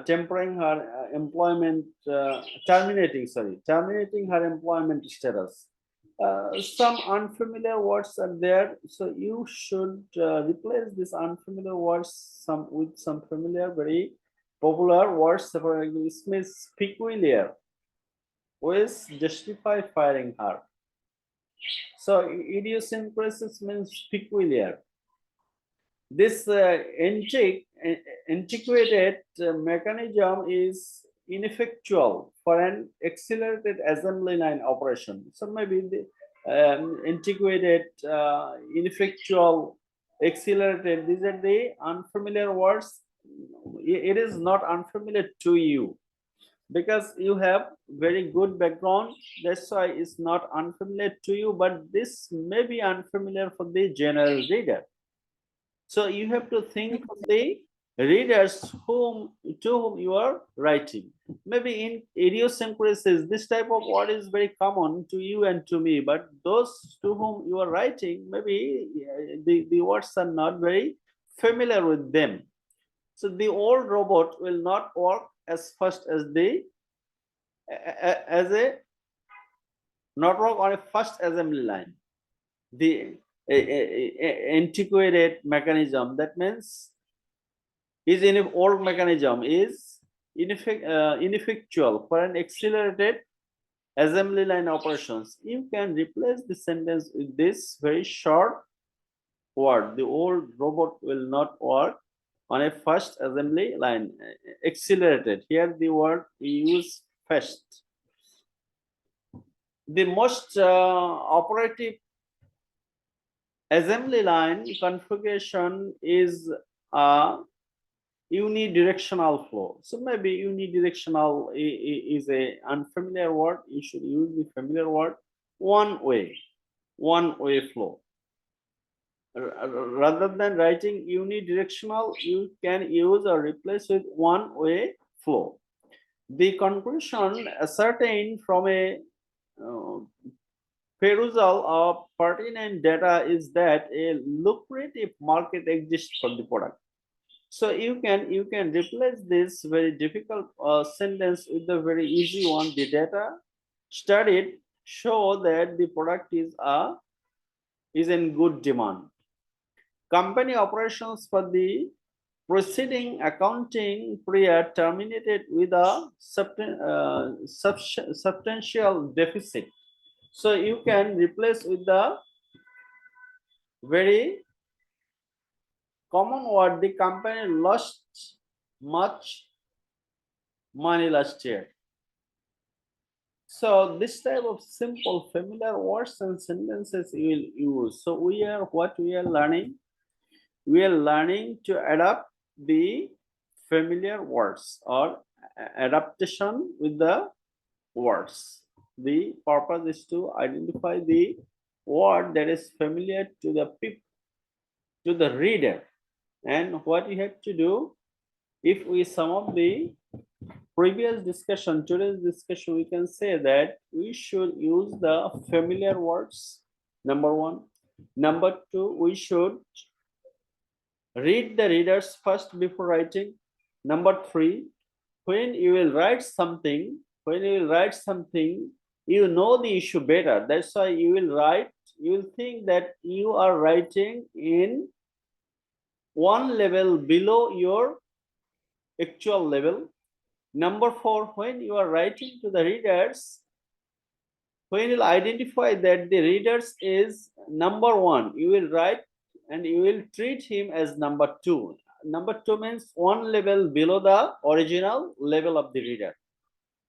S2: tempering her employment, terminating her employment status. Some unfamiliar words are there, so you should replace these unfamiliar words with some familiar, very popular words. For example, Smith's peculiar ways justify firing her. So idiosyncrasies means peculiar. This antiquated mechanism is ineffectual for an accelerated assembly line operation. So maybe the antiquated, ineffectual, accelerated, these are the unfamiliar words. It is not unfamiliar to you because you have very good background. That's why it's not unfamiliar to you, but this may be unfamiliar for the general reader. So you have to think of the readers to whom you are writing. Maybe in idiosyncrasies, this type of word is very common to you and to me, but those to whom you are writing, maybe the words are not very familiar with them. So the old robot will not work as fast as not work on a first assembly line. The antiquated mechanism, that means is in an old mechanism is ineffectual for an accelerated assembly line operations. You can replace the sentence with this very short word. The old robot will not work on a first assembly line. Accelerated, here the word we use fast. The most operative assembly line configuration is a unidirectional flow. So maybe unidirectional is a unfamiliar word. You should use the familiar word. One way flow. Rather than writing unidirectional, you can use or replace with one way flow. The conclusion ascertained from a perusal of pertinent data is that a lucrative market exists for the product. So you can replace this very difficult sentence with the very easy one. The data studied show that the product is in good demand. Company operations for the preceding accounting period terminated with a substantial deficit. So you can replace with the very common word. The company lost much money last year. So this type of simple familiar words and sentences you will use. So what we are learning? We are learning to adapt the familiar words or adaptation with the words. The purpose is to identify the word that is familiar to the people, to the reader. And what you have to do, if we sum up the previous discussion, today's discussion, we can say that we should use the familiar words, number one. Number two, we should read the readers first before writing. Number three, when you will write something, you know the issue better. That's why you will write, you will think that you are writing in one level below your actual level. Number four, when you are writing to the readers, when you identify that the readers is number one, you will write and you will treat him as number two. Number two means one level below the original level of the reader.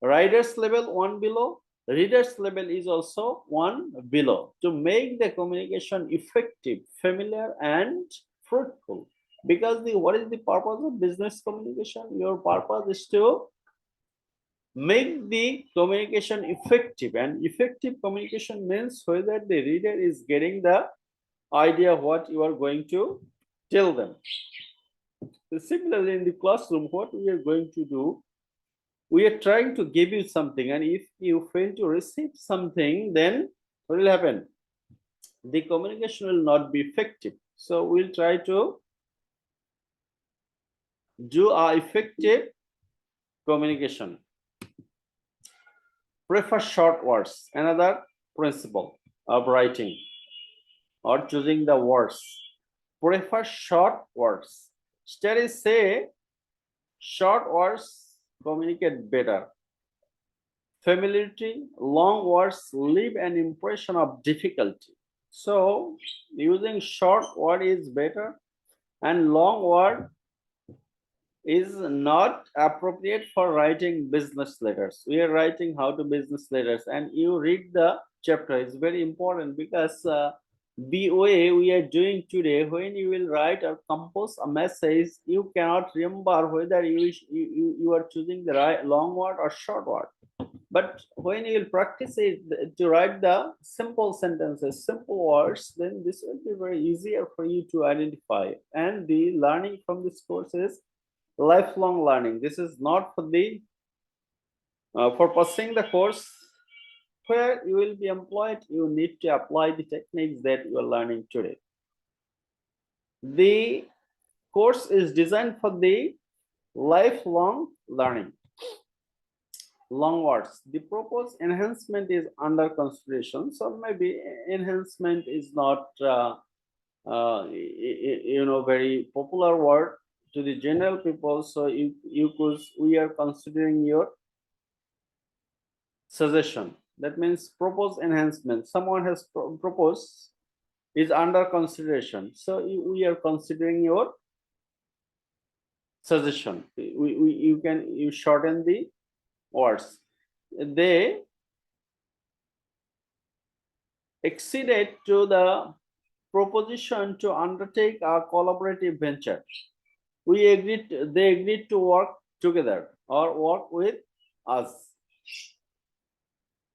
S2: Writer's level one below, reader's level is also one below, to make the communication effective, familiar, and fruitful. Because what is the purpose of business communication? Your purpose is to make the communication effective, and effective communication means whether the reader is getting the idea what you are going to tell them. So similarly, in the classroom, what we are going to do, we are trying to give you something, and if you fail to receive something, then what will happen? The communication will not be effective. So we'll try to do our effective communication. Prefer short words, another principle of writing or choosing the words. Prefer short words. Studies say short words communicate better. Familiarity, long words leave an impression of difficulty. So using short word is better, and long word is not appropriate for writing business letters. We are writing how to business letters, and you read the chapter. It's very important, because the way we are doing today, when you will write or compose a message, you cannot remember whether you are choosing the right long word or short word. But when you will practice it to write the simple sentences, simple words, then this will be very easier for you to identify. And the learning from this course is lifelong learning. This is not for the for pursuing the course where you will be employed. You need to apply the techniques that you are learning today. The course is designed for the lifelong learning. Long words. The proposed enhancement is under consideration. So maybe enhancement is not very popular word to the general people. So we are considering your suggestion. That means proposed enhancement. Someone has proposed, is under consideration. So we are considering your suggestion. You shorten the words. They acceded to the proposition to undertake a collaborative venture. They agreed to work together or work with us.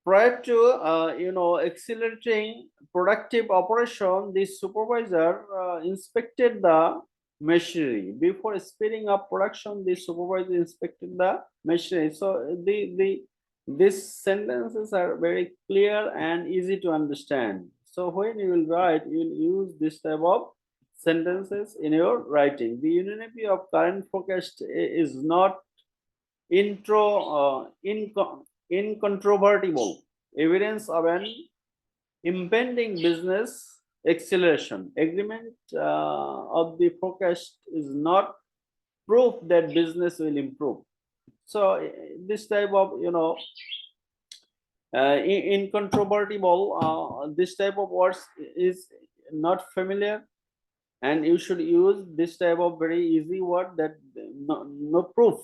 S2: Prior to accelerating productive operation, the supervisor inspected the machinery. Before speeding up production, the supervisor inspected the machinery. So these sentences are very clear and easy to understand. So when you will write, you will use this type of sentences in your writing. The unanimity of current forecast is not incontrovertible evidence of an impending business acceleration. Agreement of the forecast is not proof that business will improve. So this type of Incontrovertible, this type of words is not familiar, and you should use this type of very easy word that no proof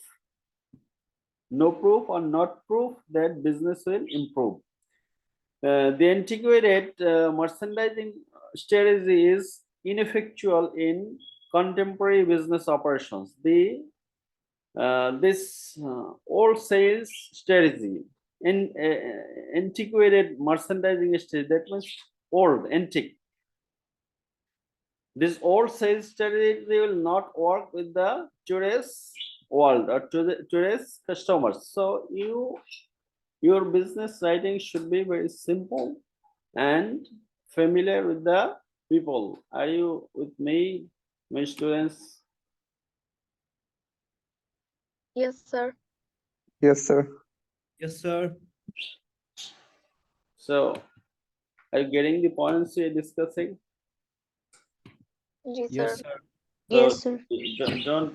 S2: or not proof that business will improve. The antiquated merchandising strategy is ineffectual in contemporary business operations. This old sales strategy in antiquated merchandising strategy, that means old, antique. This old sales strategy will not work with the today's world or to the today's customers. So your business writing should be very simple and familiar with the people. Are you with me, my students?
S5: Yes, sir.
S7: Yes, sir.
S6: Yes, sir.
S2: So are you getting the points we are discussing?
S5: Ji,
S6: Yes,
S5: sir.
S6: sir.
S3: Yes,
S2: So
S3: sir.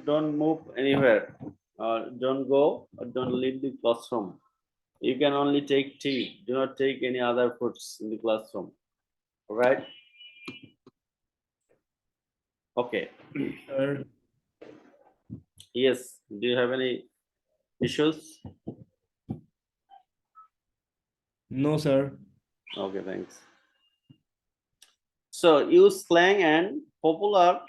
S2: don't move anywhere. Don't go or don't leave the classroom. You can only take tea. Do not take any other foods in the classroom. All right? Okay.
S6: Sir.
S2: Yes. Do you have any issues?
S6: No, sir.
S2: Okay, thanks. So use slang and popular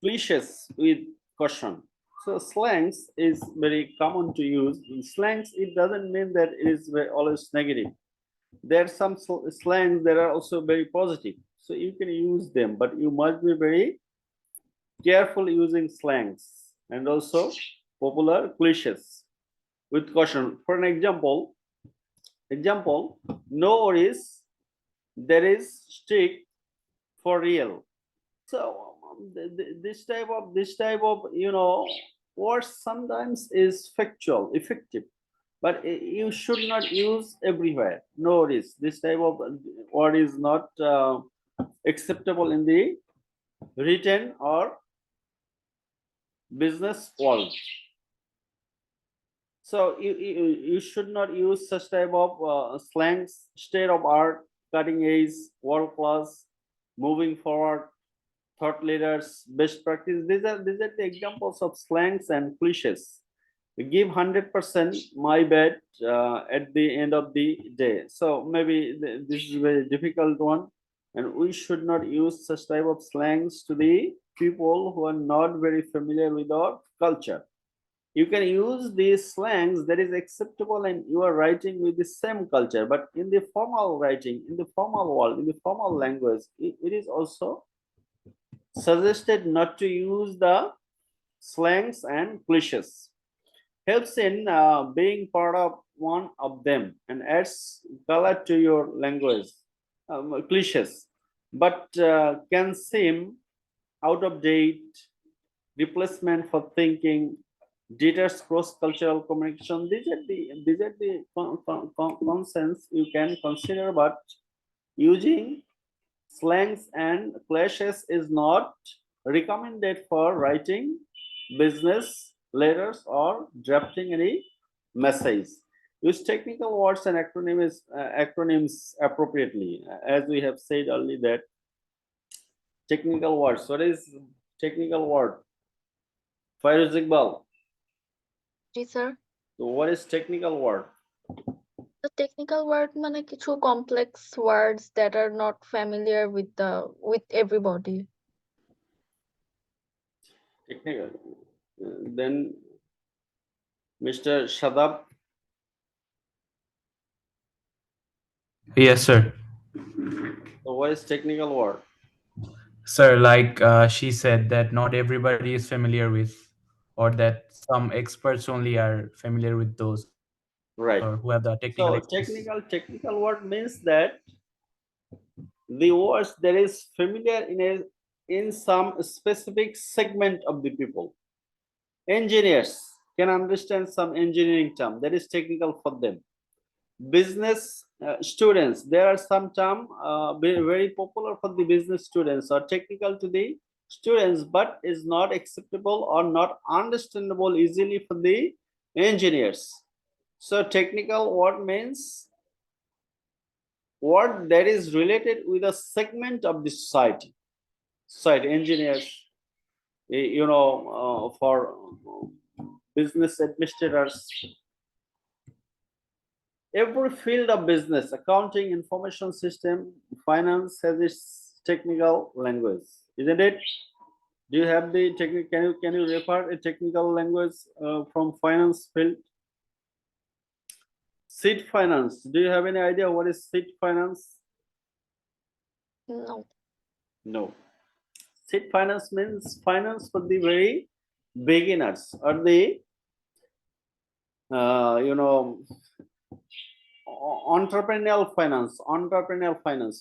S2: cliches with caution. So slangs is very common to use. In slangs, it doesn't mean that it is always negative. There are some slangs that are also very positive. So you can use them, but you must be very careful using slangs and also popular cliches with caution. For an example, no worries, there is stick for real. So this type of words sometimes is factual, effective, but you should not use everywhere. No worries. This type of word is not acceptable in the written or business world. So you should not use such type of slangs, state of art, cutting edge, world class, moving forward, thought leaders, best practice. These are the examples of slangs and cliches. We give 100% my bad at the end of the day. So maybe this is a very difficult one, and we should not use such type of slangs to the people who are not very familiar with our culture. You can use these slangs that is acceptable and you are writing with the same culture, but in the formal writing, in the formal world, in the formal language, it is also suggested not to use the slangs and cliches. Helps in being part of one of them and adds color to your language. Cliches, but can seem out of date, replacement for thinking, deters cross-cultural communication. These are the concerns you can consider, but using slangs and clashes is not recommended for writing business letters or drafting any message. Use technical words and acronyms appropriately. As we have said earlier that technical words. What is technical word? Fairuz Iqbal.
S5: Ji, sir.
S2: So what is technical word?
S5: The technical word মানে কিছু complex words that are not familiar with everybody.
S2: Technical. Then Mr. Shadab.
S6: Yes, sir.
S2: So what is technical word?
S6: Sir, like she said that not everybody is familiar with, or that some experts only are familiar with those,
S2: Right.
S6: or who have the technical
S2: So
S6: expertise.
S2: technical word means that the words that is familiar in some specific segment of the people. Engineers can understand some engineering term that is technical for them. Business students, there are some term very popular for the business students or technical to the students, but is not acceptable or not understandable easily for the engineers. So technical word means word that is related with a segment of the society. Society, engineers, for business administrators, every field of business, accounting, information system, finance has its technical language, isn't it? Do you have the technical? Can you refer a technical language from finance field? Seed finance. Do you have any idea what is seed finance?
S5: No.
S2: No. Seed finance means finance for the very beginners or the entrepreneurial finance,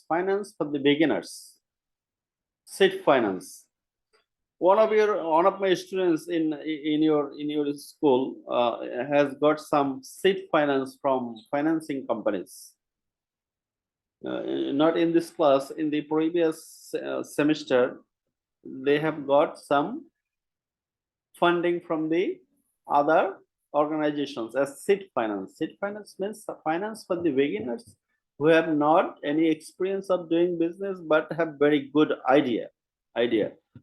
S2: finance for the beginners. Seed finance. One of my students in your school has got some seed finance from financing companies. Not in this class, in the previous semester, they have got some funding from the other organizations as seed finance. Seed finance means finance for the beginners who have not any experience of doing business but have very good idea.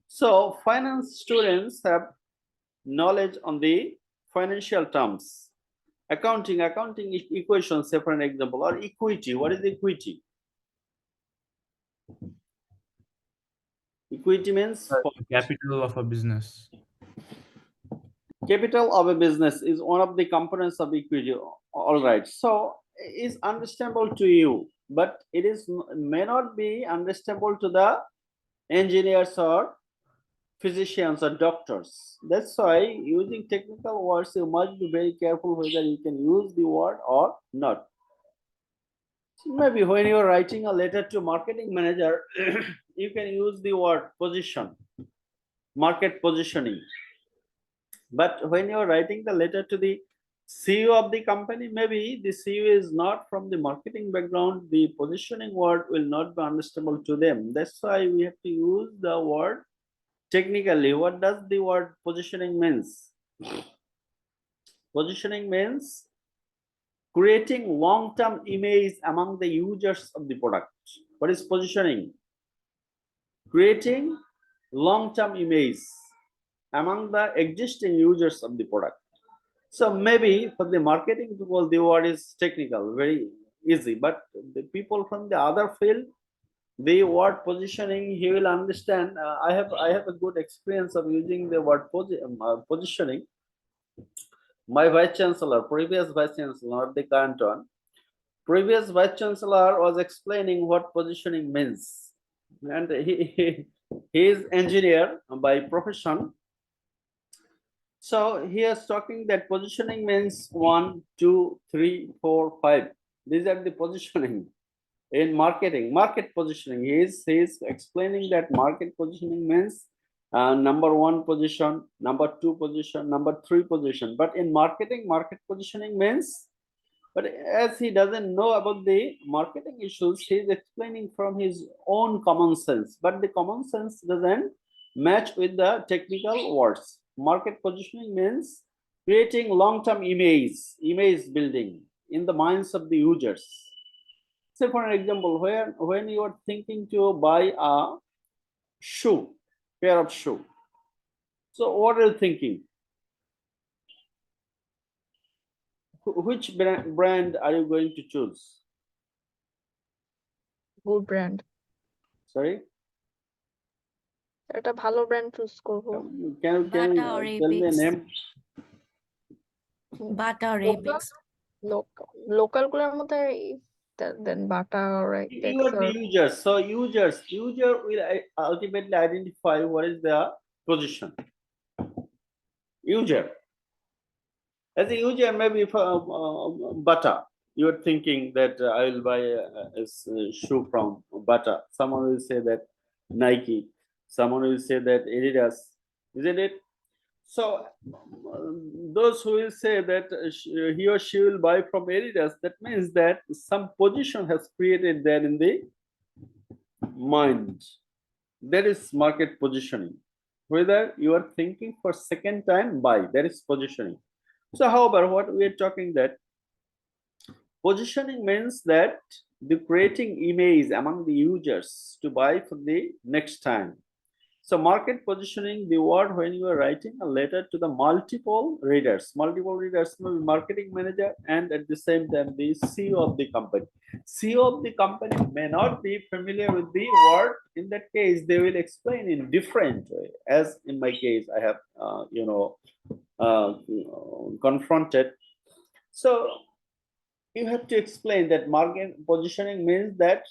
S2: So finance students have knowledge on the financial terms. Accounting equations, say for an example, or equity. What is equity? Equity means
S6: Capital of a business.
S2: capital of a business is one of the components of equity. All right, so is understandable to you, but it is may not be understandable to the engineers or physicians or doctors. That's why using technical words, you must be very careful whether you can use the word or not. So maybe when you are writing a letter to marketing manager, you can use the word position, market positioning. But when you're writing the letter to the CEO of the company, maybe the CEO is not from the marketing background, the positioning word will not be understandable to them. That's why we have to use the word technically. What does the word positioning means? Positioning means creating long-term image among the users of the product. What is positioning? Creating long-term image among the existing users of the product. So maybe for the marketing people, the word is technical, very easy, but the people from the other field, the word positioning, he will understand. I have a good experience of using the word positioning. My vice chancellor, previous vice chancellor, not the current one, previous vice chancellor was explaining what positioning means, and he is engineer by profession. So he is talking that positioning means 1, 2, 3, 4, 5. These are the positioning in marketing. Market positioning. He is explaining that market positioning means number 1 position, number 2 position, number 3 position. But in marketing, market positioning means. But as he doesn't know about the marketing issues, he is explaining from his own common sense. But the common sense doesn't match with the technical words. Market positioning means creating long-term image building in the minds of the users. Say for an example, when you are thinking to buy a pair of shoe. So what are you thinking? Which brand are you going to choose?
S5: Good brand.
S2: Sorry?
S5: একটা ভালো brand choose করব।
S2: Can you
S8: Bata or
S2: tell me a
S8: Apex?
S2: name?
S8: Bata or
S5: Local?
S8: Apex?
S5: Local গুলোর মধ্যে দেন বাটা or Apex
S2: You are
S5: or
S2: the users. So user will ultimately identify what is the position. User. As a user, maybe for Bata, you are thinking that I will buy a shoe from Bata. Someone will say that Nike. Someone will say that Adidas. Isn't it? So those who will say that he or she will buy from Adidas, that means that some position has created there in the mind. That is market positioning. Whether you are thinking for second time buy, that is positioning. So however, what we are talking that Positioning means that the creating image among the users to buy for the next time. So market positioning, the word when you are writing a letter to the multiple readers may be marketing manager and at the same time the CEO of the company. CEO of the company may not be familiar with the word. In that case, they will explain in different way. As in my case, I have confronted. So you have to explain that market positioning means that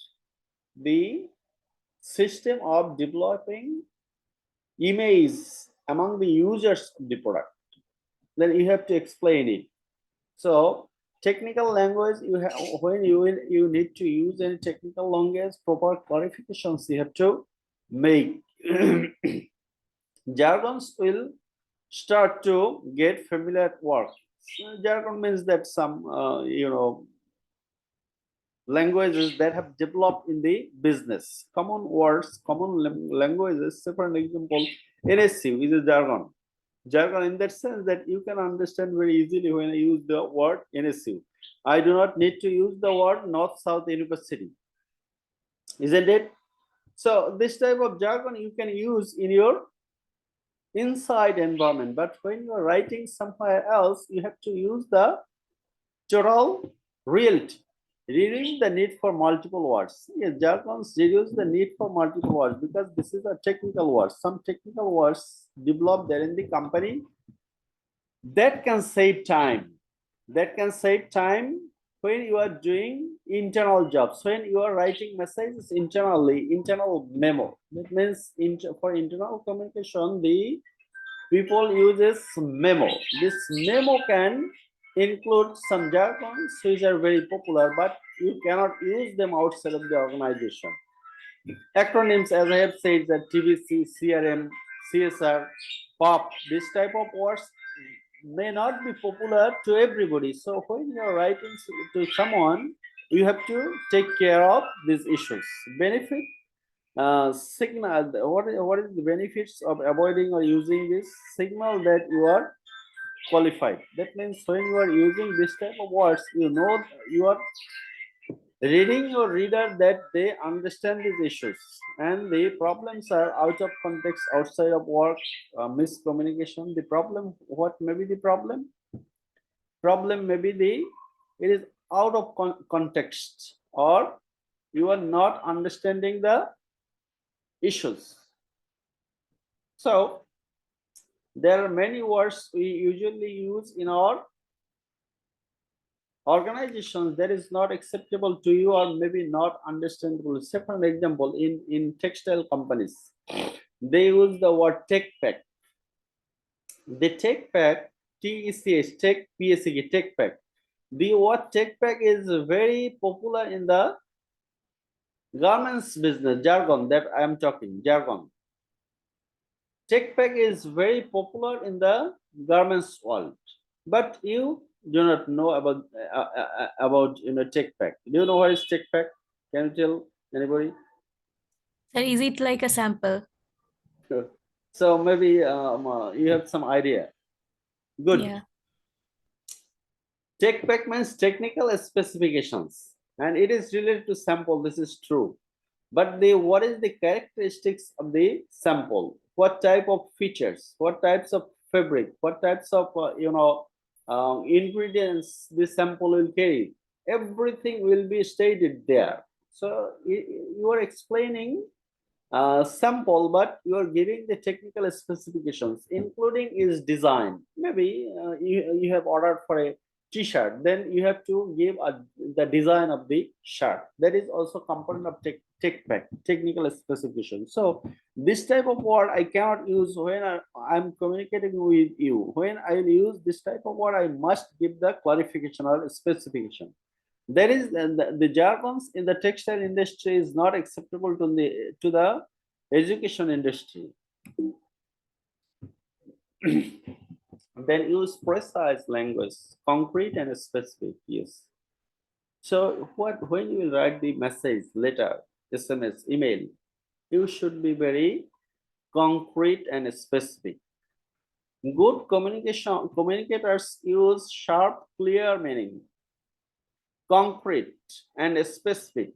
S2: the system of developing image among the users of the product. Then you have to explain it. So technical language, you have when you need to use any technical language, proper clarifications you have to make. Jargons will start to get familiar at work. So jargon means that some languages that have developed in the business. Common words, common languages. Say for an example, NSC is a jargon. Jargon in that sense that you can understand very easily when I use the word NSU. I do not need to use the word North-South University. Isn't it? So this type of jargon you can use in your inside environment, but when you are writing somewhere else, you have to use the total reality. Reduce the need for multiple words. Yes, jargons reduce the need for multiple words because this is a technical word. Some technical words developed there in the company that can save time. That can save time when you are doing internal jobs. When you are writing messages internally, internal memo. That means for internal communication, the people uses memo. This memo can include some jargons which are very popular, but you cannot use them outside of the organization. Acronyms, as I have said, that TVC, CRM, CSR, POP, this type of words may not be popular to everybody. So when you are writing to someone, you have to take care of these issues. Benefit, signal, what is the benefits of avoiding or using this signal that you are qualified? That means when you are using this type of words, you know you are reading your reader that they understand these issues and the problems are out of context, outside of work, miscommunication. The problem, what may be the problem? Problem may be it is out of context, or you are not understanding the issues. So there are many words we usually use in our organizations that is not acceptable to you or maybe not understandable. Say for an example, in textile companies, they use the word tech pack. The tech pack, TECH, tech, PSEK, tech pack. The word tech pack is very popular in the garments business, jargon that I am talking, jargon. Tech pack is very popular in the garments world, but you do not know about tech pack. Do you know what is tech pack? Can you tell anybody?
S8: Sir, is it like a sample?
S2: So maybe you have some idea. Good.
S8: Yeah.
S2: Tech pack means technical specifications, and it is related to sample. This is true. But what is the characteristics of the sample? What type of features? What types of fabric? What types of ingredients this sample will carry? Everything will be stated there. So you are explaining sample, but you are giving the technical specifications, including its design. Maybe you have ordered for a t-shirt, then you have to give the design of the shirt. That is also component of tech pack, technical specification. So this type of word I cannot use when I'm communicating with you. When I use this type of word, I must give the clarification or specification. There is the jargons in the textile industry is not acceptable to the education industry. Then use precise language, concrete and specific. Yes. So when you will write the message, letter, SMS, email, you should be very concrete and specific. Good communicators use sharp, clear meaning. concrete and specific.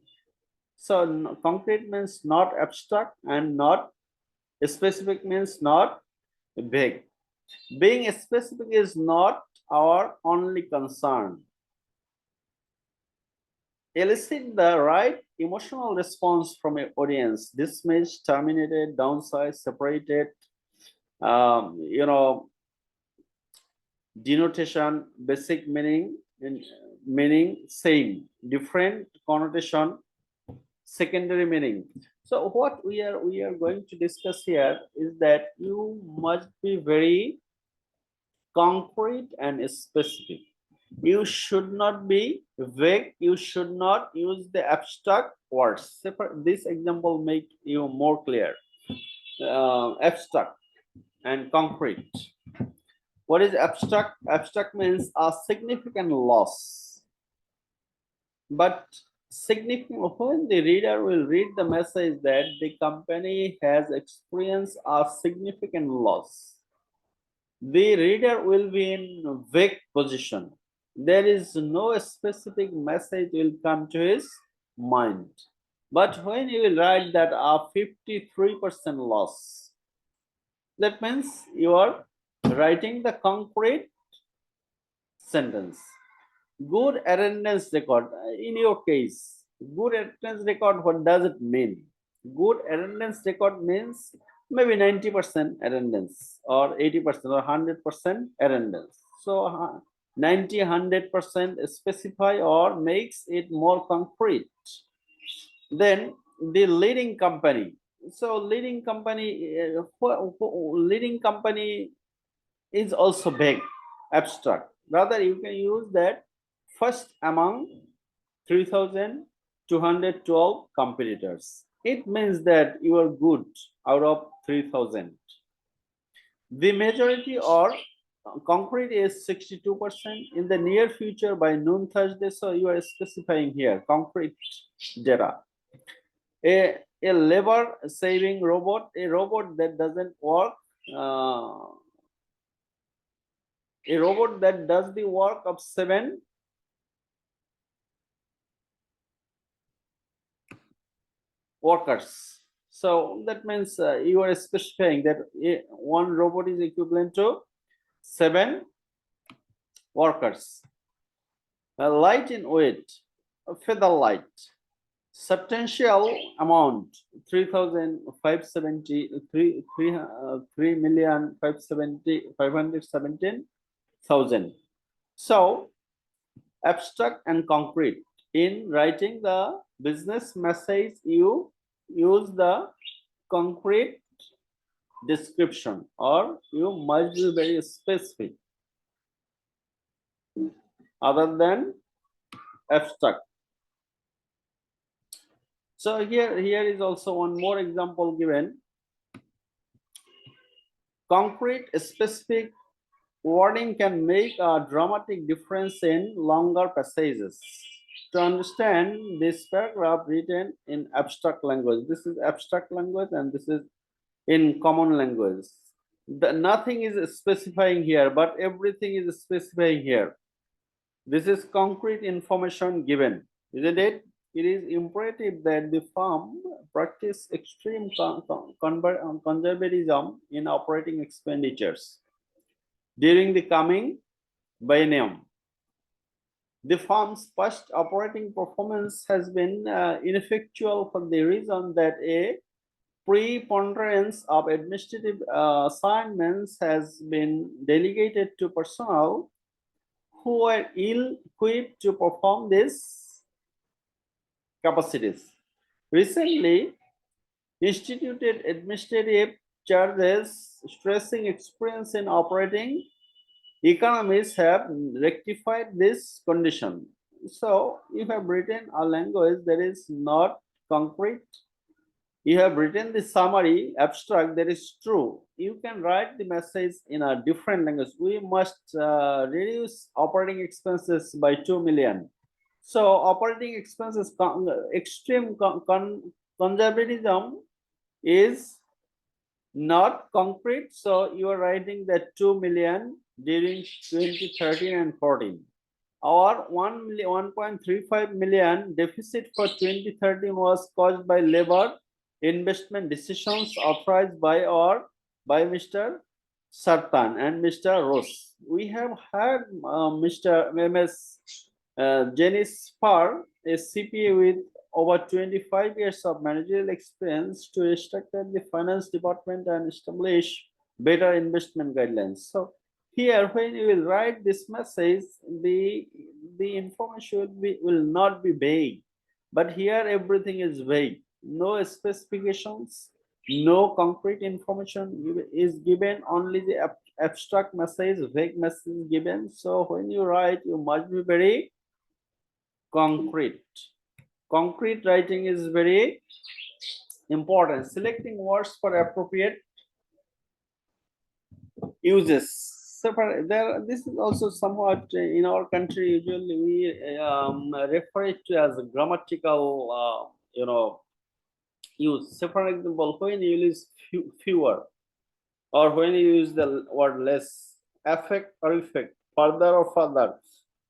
S2: So concrete means not abstract and not specific means not vague. Being specific is not our only concern. Elicit the right emotional response from an audience. Dismissed, terminated, downsized, separated, denotation, basic meaning, and meaning same, different connotation, secondary meaning. So what we are going to discuss here is that you must be very concrete and specific. You should not be vague. You should not use the abstract words. This example make you more clear. Abstract and concrete. What is abstract? Abstract means a significant loss. But significant, when the reader will read the message that the company has experienced a significant loss, the reader will be in vague position. There is no specific message will come to his mind. But when you will write that a 53% loss, that means you are writing the concrete sentence. Good attendance record. In your case, good attendance record, what does it mean? Good attendance record means maybe 90% attendance or 80% or 100% attendance. So 90, 100% specify or makes it more concrete. Then the leading company. So leading company is also vague, abstract. Rather, you can use that first among 3,212 competitors. It means that you are good out of 3,000. The majority or concrete is 62% in the near future by noon Thursday. So you are specifying here concrete data. A labor saving robot, a robot that doesn't work, a robot that does the work of 7 workers. So that means you are specifying that one robot is equivalent to 7 workers. Light in weight, feather light, substantial amount 3,517,000. So abstract and concrete. In writing the business message, you use the concrete description or you must be very specific other than abstract. So here is also one more example given. Concrete specific wording can make a dramatic difference in longer passages. To understand this paragraph written in abstract language, this is abstract language and this is in common language. Nothing is specifying here, but everything is specifying here. This is concrete information given, isn't it? It is imperative that the firm practice extreme conservatism in operating expenditures during the coming biennium. The firm's past operating performance has been ineffectual for the reason that a preponderance of administrative assignments has been delegated to personnel who are ill-equipped to perform these capacities. Recently instituted administrative charges stressing experience in operating economies have rectified this condition. So you have written a language that is not concrete. You have written the summary abstract that is true. You can write the message in a different language. We must reduce operating expenses by 2 million. So operating expenses, extreme conservatism is not concrete. So you are writing that 2 million during 2013 and 14. Our 1.35 million deficit for 2013 was caused by labor investment decisions authorized by Mr. Sartan and Mr. Ross. We have had Mr. MS Janice Parr, a CPA with over 25 years of managerial experience, to restructure the finance department and establish better investment guidelines. So here, when you will write this message, the information will not be vague, but here everything is vague. No specifications, no concrete information is given, only the abstract message, vague message given. So when you write, you must be very concrete. Concrete writing is very important. Selecting words for appropriate uses. So this is also somewhat in our country. Usually we refer it to as a grammatical, use. So for example, when you use fewer, or when you use the word less, affect or effect, further or further,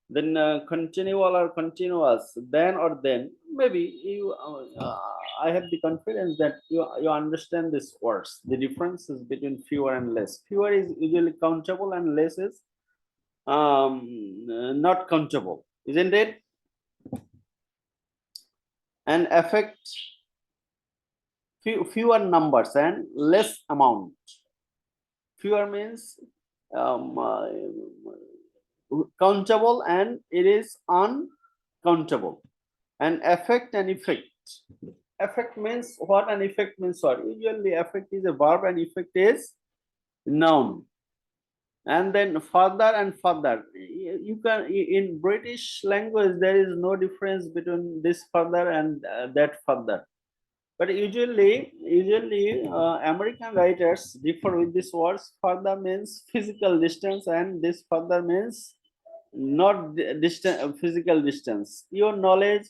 S2: then continual or continuous, then or then, maybe you I have the confidence that you understand these words, the differences between fewer and less. Fewer is usually countable and less is not countable, isn't it? And affect fewer numbers and less amount. Fewer means countable and it is uncountable. And affect and effect. Affect means what and effect means what? Usually affect is a verb and effect is noun. And then further and further. You can, in British language, there is no difference between this further and that further. But usually American writers differ with these words. Further means physical distance, and this further means not distance, physical distance. Your knowledge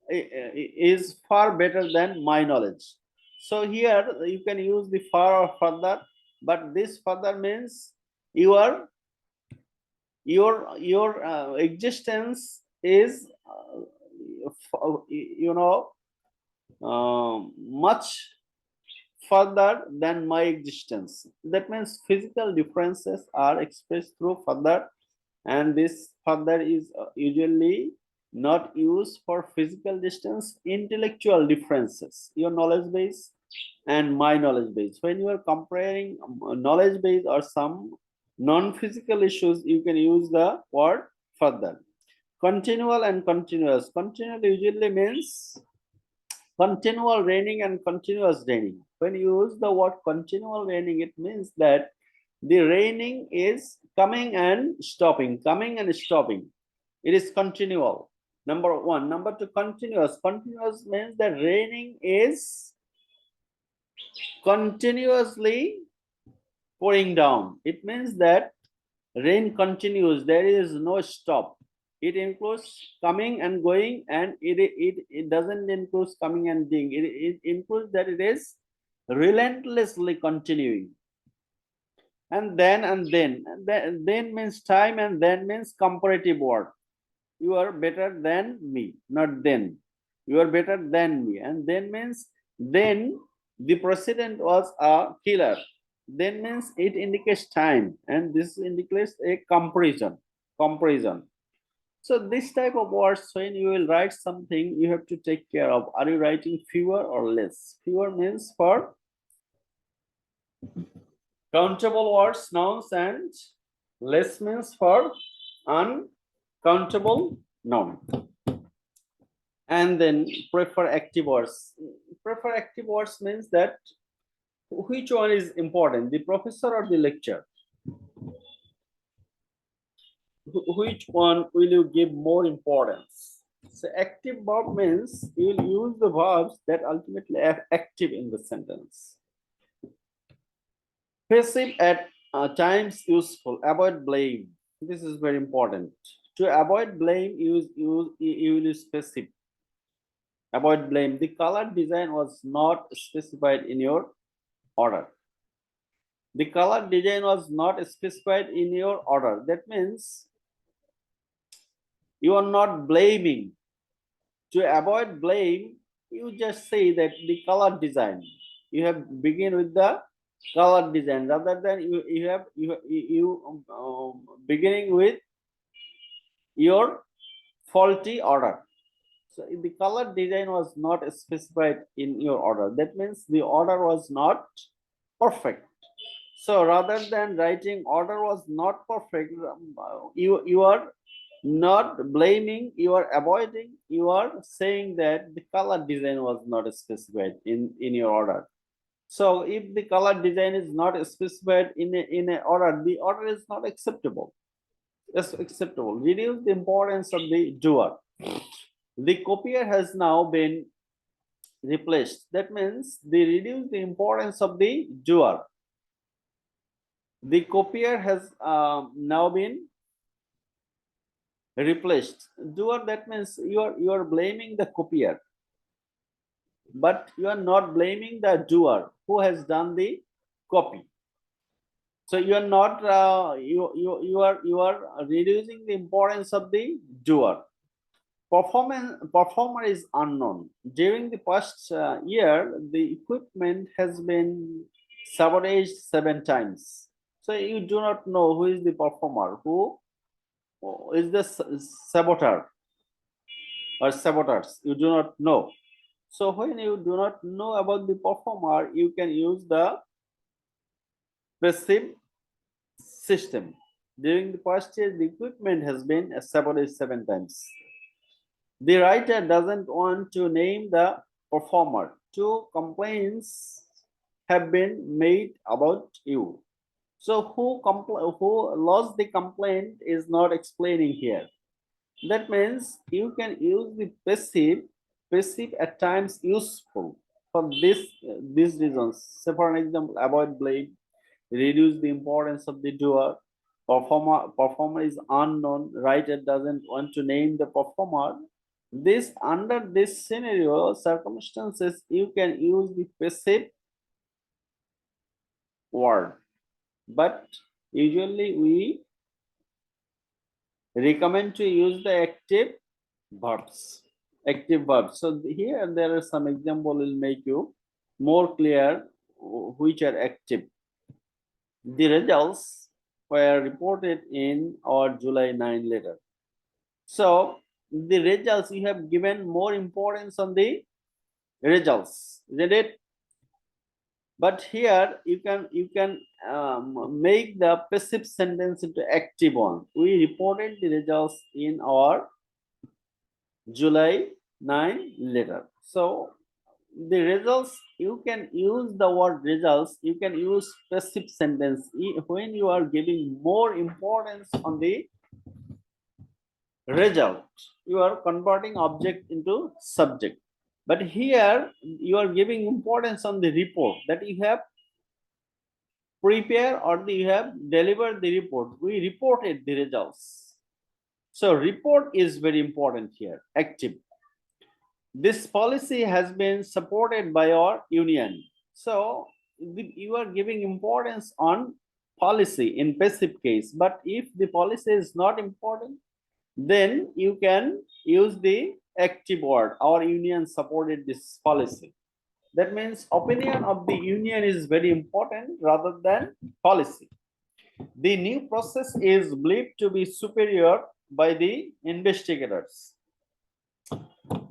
S2: is far better than my knowledge. So here you can use the far or further, but this further means your existence is much further than my existence. That means physical differences are expressed through further, and this further is usually not used for physical distance. Intellectual differences, your knowledge base and my knowledge base. When you are comparing knowledge base or some non-physical issues, you can use the word further. Continual and continuous. Continual usually means continual raining and continuous raining. When you use the word continual raining, it means that the raining is coming and stopping, coming and stopping. It is continual. Number one. Number two, continuous. Continuous means that raining is continuously pouring down. It means that rain continues. There is no stop. It includes coming and going, and it doesn't include coming and being. It includes that it is relentlessly continuing. And then means time, and then means comparative word. You are better than me, not then. You are better than me. And then means then the president was a killer. Then means it indicates time, and this indicates a comparison. So this type of words, when you will write something, you have to take care of. Are you writing fewer or less? Fewer means for countable words, nouns, and less means for uncountable noun. And then prefer active words. Prefer active words means that which one is important, the professor or the lecturer? Which one will you give more importance? So active verb means you will use the verbs that ultimately are active in the sentence. Passive at times useful. Avoid blame. This is very important. To avoid blame, you will use passive. Avoid blame. The color design was not specified in your order. The color design was not specified in your order. That means You are not blaming. To avoid blame, you just say that the color design. You have begin with the color design rather than you beginning with your faulty order. So if the color design was not specified in your order, that means the order was not perfect. So rather than writing order was not perfect, you are not blaming, you are avoiding, you are saying that the color design was not specified in your order. So if the color design is not specified in a order, the order is not acceptable. It's acceptable. Reduce the importance of the doer. The copier has now been replaced. That means they reduce the importance of the doer. The copier has now been replaced. Doer, that means you are blaming the copier, but you are not blaming the doer who has done the copy. So you are not you are reducing the importance of the doer. Performer is unknown. During the past year, the equipment has been sabotaged 7 times. So you do not know who is the performer, who is the saboteur or saboteurs. You do not know. So when you do not know about the performer, you can use the passive system. During the past year, the equipment has been sabotaged 7 times. The writer doesn't want to name the performer. 2 complaints have been made about you. So who lost the complaint is not explaining here. That means you can use the passive at times useful for these reasons. Say for an example, avoid blame, reduce the importance of the doer, performer is unknown, writer doesn't want to name the performer. Under this scenario circumstances, you can use the passive word, but usually we recommend to use the active verbs. So here there are some example will make you more clear which are active. The results were reported in our July 9 letter. So the results, you have given more importance on the results, isn't it? But here you can make the passive sentence into active one. We reported the results in our July 9 letter. So the results, you can use the word results, you can use passive sentence when you are giving more importance on the result. You are converting object into subject. But here you are giving importance on the report that you have prepared or you have delivered the report. We reported the results. So report is very important here, active. This policy has been supported by our union. So you are giving importance on policy in passive case. But if the policy is not important, then you can use the active word. Our union supported this policy. That means opinion of the union is very important rather than policy. The new process is believed to be superior by the investigators.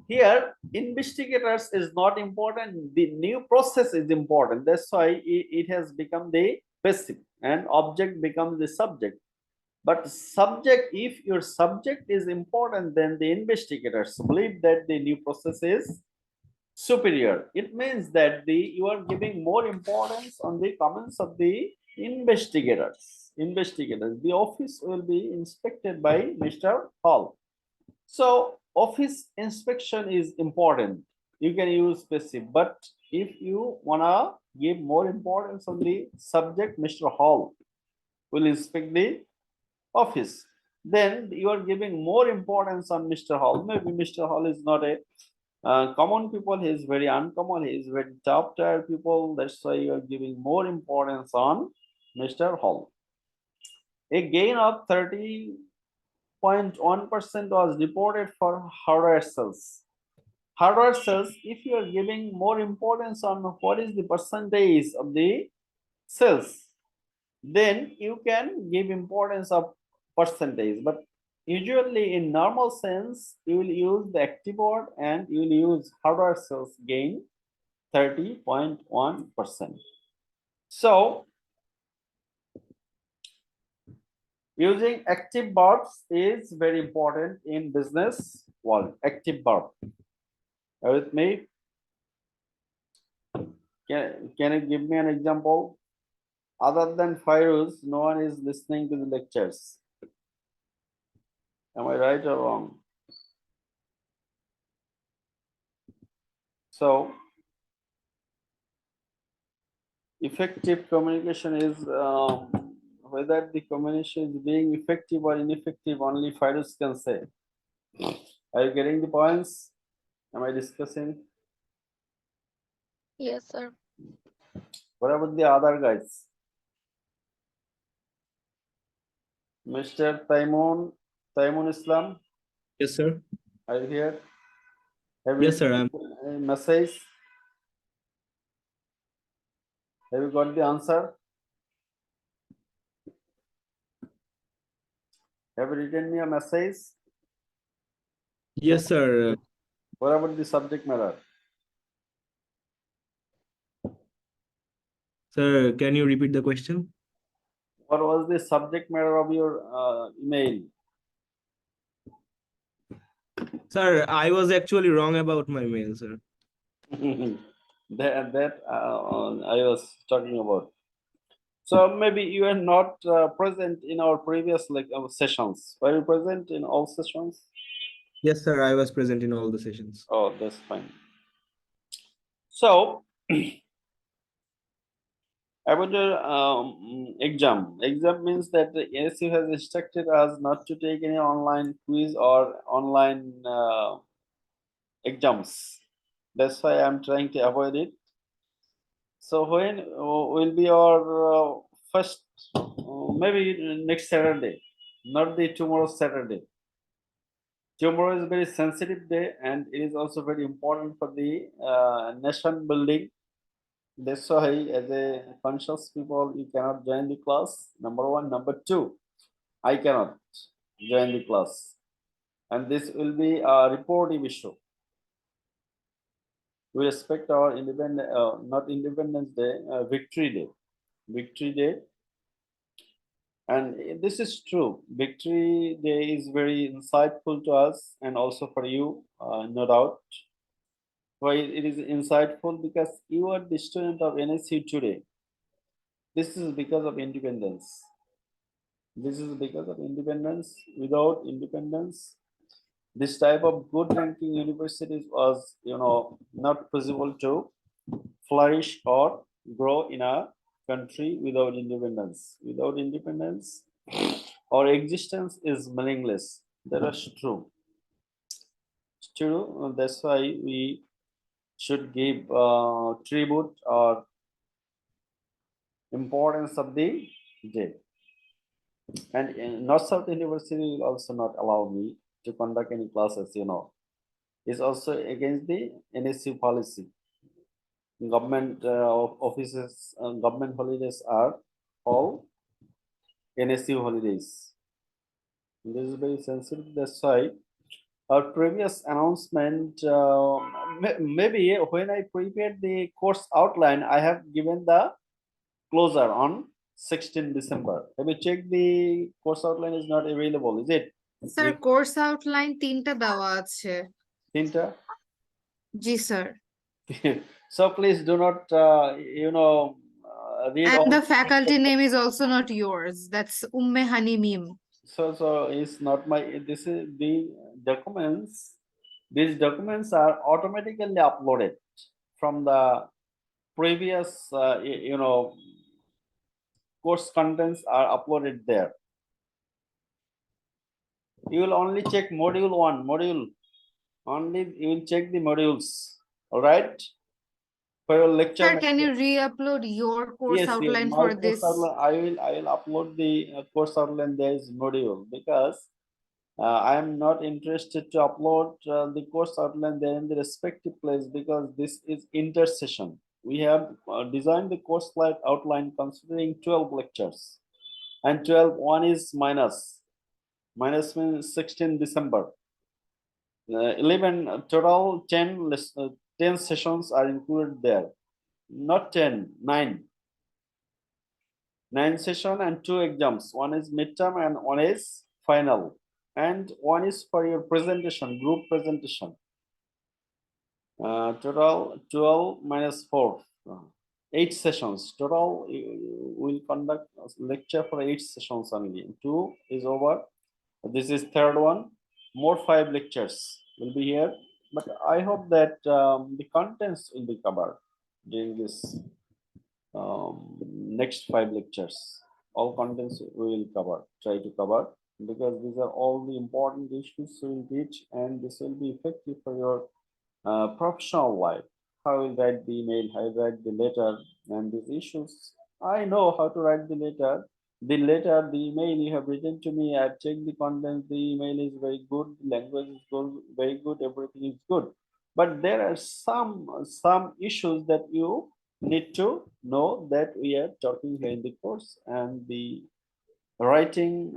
S2: Here, investigators is not important. The new process is important. That's why it has become the passive and object becomes the subject. But subject, if your subject is important, then the investigators believe that the new process is superior. It means that you are giving more importance on the comments of the investigators. The office will be inspected by Mr. Hall. So office inspection is important. You can use passive, but if you wanna give more importance on the subject, Mr. Hall will inspect the office. Then you are giving more importance on Mr. Hall. Maybe Mr. Hall is not a common people, he is very uncommon, he is very top tier people. That's why you are giving more importance on Mr. Hall. A gain of 30 30.1% was reported for hardware sales. Hardware sales, if you are giving more importance on what is the percentage of the sales, then you can give importance of percentage. But usually in normal sense, you will use the active word and you will use hardware sales gain 30.1%. So using active verbs is very important in business world. Active verb. Are you with me? Can you give me an example? Other than Fairuz, no one is listening to the lectures. Am I right or wrong? So, effective communication is whether the communication is being effective or ineffective, only Fairuz can say. Are you getting the points? Am I discussing?
S5: Yes, sir.
S2: What about the other guys? Mr. Taimun Islam,
S9: Yes, sir.
S2: are you here? Have
S9: Yes,
S2: you
S9: sir. I'm
S2: a message? Have you got the answer? Have you written me a message?
S9: yes, sir.
S2: What about the subject matter?
S9: Sir, can you repeat the question?
S2: What was the subject matter of your email?
S9: Sir, I was actually wrong about my mail, sir.
S2: that I was talking about. So maybe you are not present in our previous sessions. Were you present in all sessions?
S9: Yes, sir. I was present in all the sessions.
S2: Oh, that's fine. So about the exam. Exam means that the NSU has instructed us not to take any online quiz or online exams. That's why I'm trying to avoid it. So when will be our first, maybe next Saturday, not the tomorrow Saturday. Tomorrow is a very sensitive day and it is also very important for the nation building. That's why as a conscious people, you cannot join the class. Number one. Number two, I cannot join the class. And this will be a reportive issue. We respect our independent, not Independence Day, Victory Day. Victory Day. And this is true. Victory Day is very insightful to us and also for you, no doubt. Why it is insightful? Because you are the student of NSU today. This is because of independence. This is because of independence. Without independence, this type of good ranking universities was, not possible to flourish or grow in a country without independence. Without independence, our existence is meaningless. That is true. It's true. That's why we should give tribute or importance of the day. And in North South University will also not allow me to conduct any classes, It's also against the NSU policy. Government offices, government holidays are all NSU holidays. This is very sensitive. That's why our previous announcement, maybe when I prepared the course outline, I have given the closure on 16 December. Have you checked the course outline is not available, is it?
S1: Sir course outline 3টা দেওয়া আছে।
S2: Tinta?
S1: G sir.
S2: So please do not, read all.
S1: And the faculty name is also not yours. That's Umme Hani Mim.
S2: So it's not my, this is the documents. These documents are automatically uploaded from the previous, course contents are uploaded there. You will only check module 1, only you will check the modules, all right? For your lecture.
S1: Sir, can you re-upload your course
S2: Yes,
S1: outline
S2: my
S1: for
S2: course
S1: this?
S2: outline, I will upload the course outline. There is module because I am not interested to upload the course outline there in the respective place because this is intersession. We have designed the course slide outline considering 12 lectures, and 12 one is minus means 16 December. 11 total 10 10 sessions are included there, not 10, 9 session and 2 exams. One is midterm and one is final, and one is for your presentation, group presentation. Total 12 minus 4, 8 sessions total. Will conduct a lecture for 8 sessions only. 2 is over. This is third one. More 5 lectures will be here, but I hope that the contents will be covered during this next 5 lectures. All contents we will try to cover, because these are all the important issues we will teach, and this will be effective for your professional life. How will write the email, how will write the letter, and these issues. I know how to write the letter. The letter, the email you have written to me, I've checked the content, the email is very good, the language is good, very good, everything is good. But there are some issues that you need to know that we are talking here in the course, and the writing,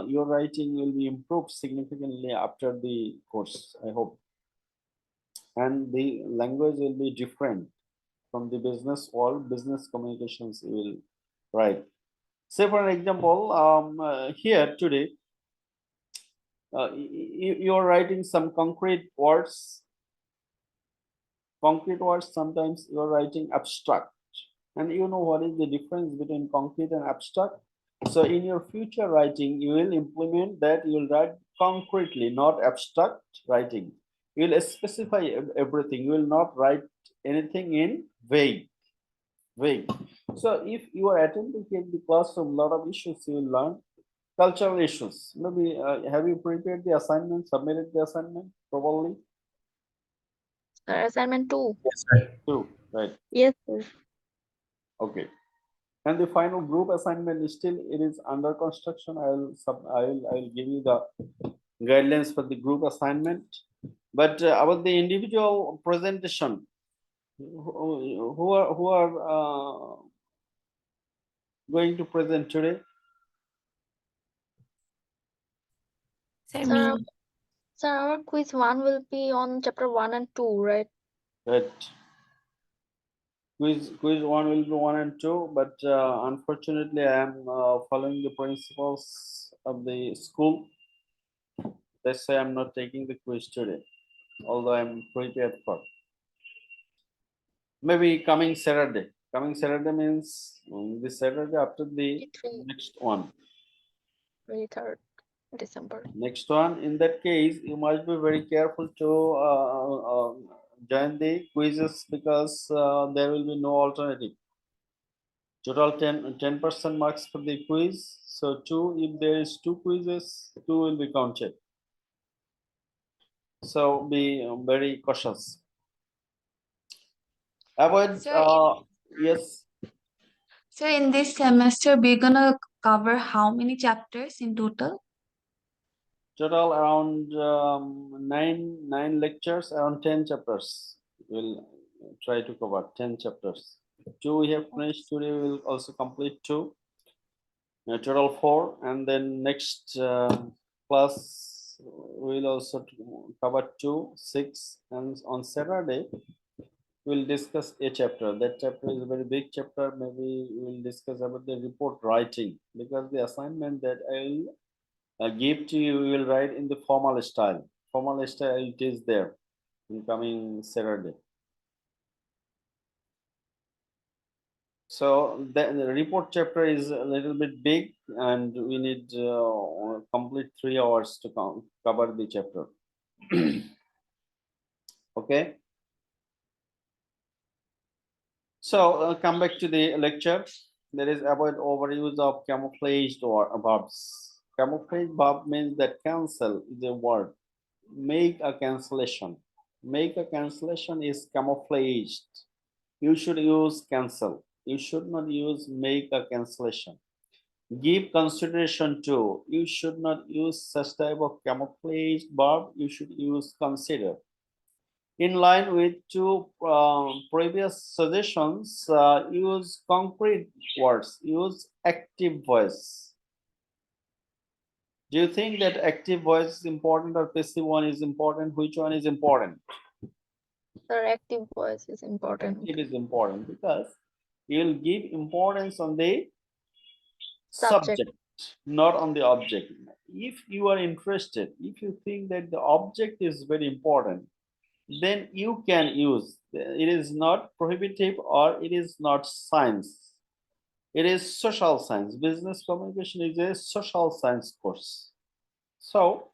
S2: your writing will be improved significantly after the course, I hope. And the language will be different from the business world. Business communications will write. Say for an example, here today, you're writing some concrete words. Concrete words, sometimes you're writing abstract. And you know what is the difference between concrete and abstract? So in your future writing, you will implement that. You will write concretely, not abstract writing. You will specify everything. You will not write anything in vague. So if you are attending the classroom, a lot of issues you will learn. Cultural issues. Maybe have you prepared the assignment, submitted the assignment probably?
S5: Assignment 2.
S6: Yes, sir.
S2: 2, right?
S3: Yes, sir.
S2: Okay. And the final group assignment is still, it is under construction. I'll give you the guidelines for the group assignment. But about the individual presentation, who are going to present today?
S8: Sir,
S5: Sir,
S8: me.
S5: sir, our quiz 1 will be on chapter 1 and 2, right?
S2: Right. Quiz 1 will be 1 and 2, but unfortunately I am following the principles of the school. That's why I'm not taking the quiz today, although I'm prepared for. Maybe coming Saturday. Coming Saturday means the Saturday after the
S5: 23,
S2: next one.
S5: 23rd December.
S2: Next one. In that case, you must be very careful to join the quizzes, because there will be no alternative. Total 10% marks for the quiz. So 2, if there is 2 quizzes, 2 will be counted. So be very cautious. Avoid,
S10: So,
S2: yes,
S10: so in this semester, we're gonna cover how many chapters in total?
S2: total around 9 lectures, around 10 chapters. We'll try to cover 10 chapters. 2 we have finished today. We will also complete 2. Total 4, and then next class we'll also cover 2, 6, and on Saturday we'll discuss a chapter. That chapter is a very big chapter. Maybe we'll discuss about the report writing, because the assignment that I'll give to you, we will write in the formal style. Formal style it is there in coming Saturday. So the report chapter is a little bit big, and we need complete 3 hours to cover the chapter. Okay. So come back to the lecture. There is avoid overuse of camouflaged or verbs. Camouflage verb means that cancel is a word. Make a cancellation. Make a cancellation is camouflaged. You should use cancel. You should not use make a cancellation. Give consideration to. You should not use such type of camouflage verb. You should use consider. In line with two previous suggestions, use concrete words. Use active voice. Do you think that active voice is important or passive one is important? Which one is important?
S5: Sir, active voice is important.
S2: Active is important because you will give importance on the
S5: Subject.
S2: subject, not on the object. If you are interested, if you think that the object is very important, then you can use. It is not prohibitive or it is not science. It is social science. Business communication is a social science course. So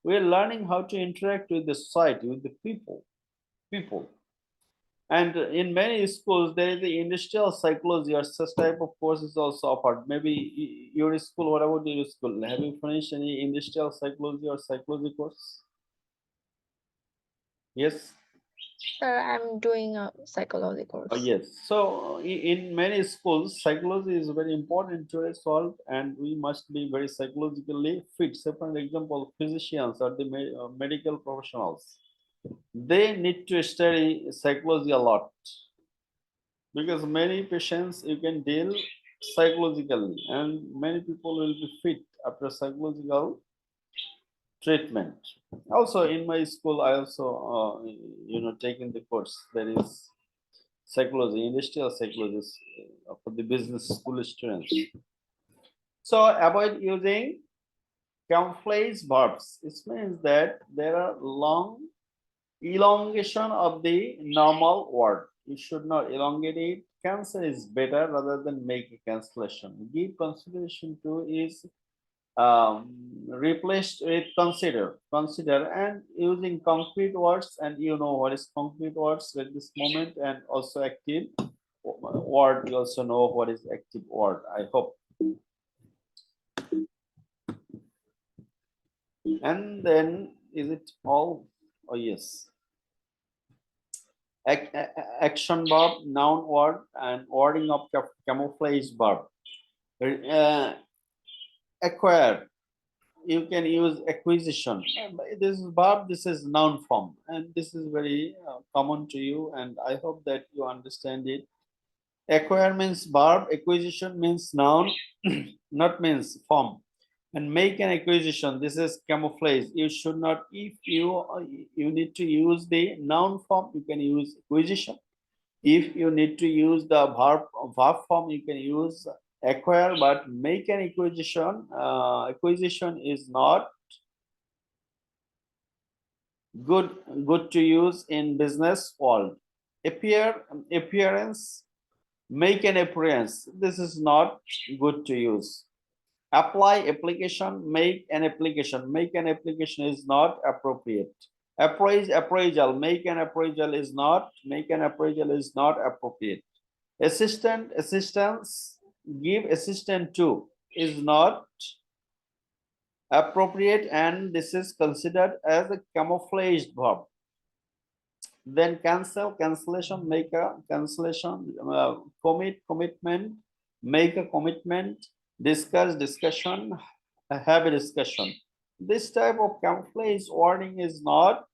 S2: we're learning how to interact with the society, with the people. And in many schools, there is the industrial psychology or such type of course is also offered. Maybe your school, what about your school? Have you finished any industrial psychology or psychology course? Yes.
S5: Sir, I'm doing a psychology course.
S2: Yes. So in many schools, psychology is very important to resolve, and we must be very psychologically fit. Say, for example, physicians or the medical professionals, they need to study psychology a lot because many patients you can deal psychologically, and many people will be fit after psychological treatment. Also, in my school, I also taken the course. There is psychology, industrial psychology for the business school students. So avoid using camouflage verbs. It means that there are long elongation of the normal word. You should not elongate it. Cancel is better rather than make a cancellation. Give consideration to is replaced with consider, and using concrete words, and you know what is concrete words at this moment, and also active word, you also know what is active word, I hope. And then is it all? Oh yes. Action verb, noun word, and wording of camouflage verb. Acquire, you can use acquisition. This is verb, this is noun form, and this is very common to you, and I hope that you understand it. Acquire means verb, acquisition means noun, not means form. And make an acquisition, this is camouflage. You should not, if you need to use the noun form, you can use acquisition. If you need to use the verb form, you can use acquire, but make an acquisition. Acquisition is not good to use in business world. Appearance, make an appearance. This is not good to use. Apply, application, make an application. Make an application is not appropriate. Appraise, appraisal, make an appraisal is not appropriate. Assistant, assistance, give assistant to is not appropriate, and this is considered as a camouflaged verb. Then cancel, cancellation, make a cancellation, commit, commitment, make a commitment, discuss, discussion, have a discussion. This type of camouflage wording is not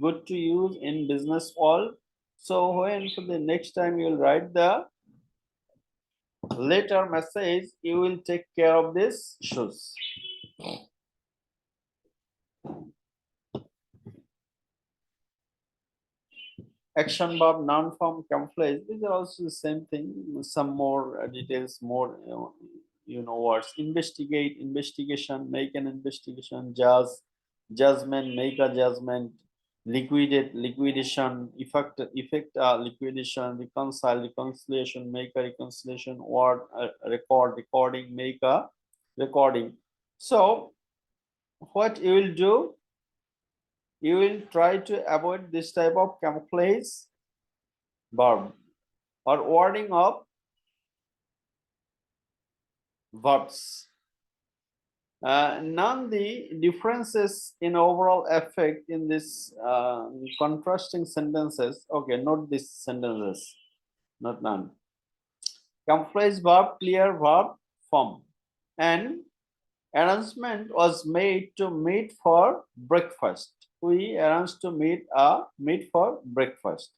S2: good to use in business world. So when for the next time you will write the letter message, you will take care of these issues. Action verb, noun form, camouflage, these are also the same thing. Some more details, more words. Investigate, investigation, make an investigation. Judge, judgment, make a judgment. Liquidate, liquidation. Effect, liquidation. Reconcile, reconciliation, make a reconciliation. Word, record, recording, make a recording. So what you will do, you will try to avoid this type of camouflage verb or wording of verbs. None the differences in overall effect in this contrasting sentences. Okay, not these sentences, not none. Camouflage verb, clear verb form. and arrangement was made to meet for breakfast. We arranged to meet for breakfast.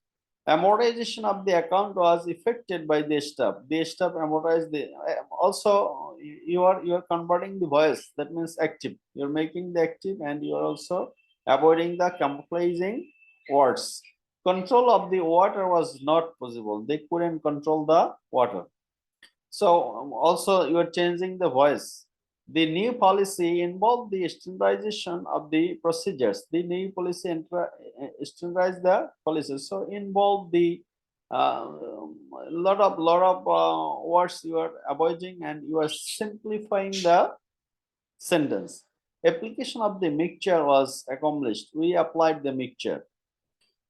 S2: Amortization of the account was effected by the staff. The staff amortized the also you are converting the voice. That means active. You're making the active, and you are also avoiding the comprising words. Control of the water was not possible. They couldn't control the water. So also you are changing the voice. The new policy involved the standardization of the procedures. The new policy standardized the policies. So involve the lot of words you are avoiding, and you are simplifying the sentence. Application of the mixture was accomplished. We applied the mixture.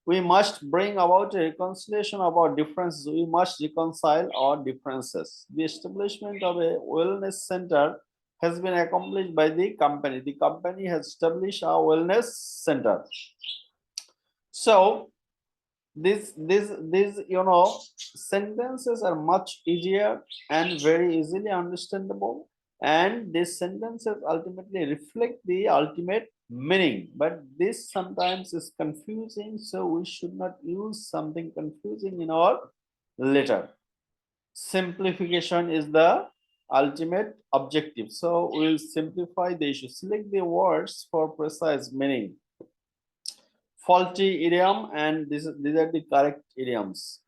S2: We must bring about a reconciliation of our differences. We must reconcile our differences. The establishment of a wellness center has been accomplished by the company. The company has established a wellness center. So these sentences are much easier and very easily understandable, and these sentences ultimately reflect the ultimate meaning, but this sometimes is confusing, so we should not use something confusing in our letter. Simplification is the ultimate objective, so we'll simplify the issue. Select the words for precise meaning. Faulty idiom, and these are the correct idioms.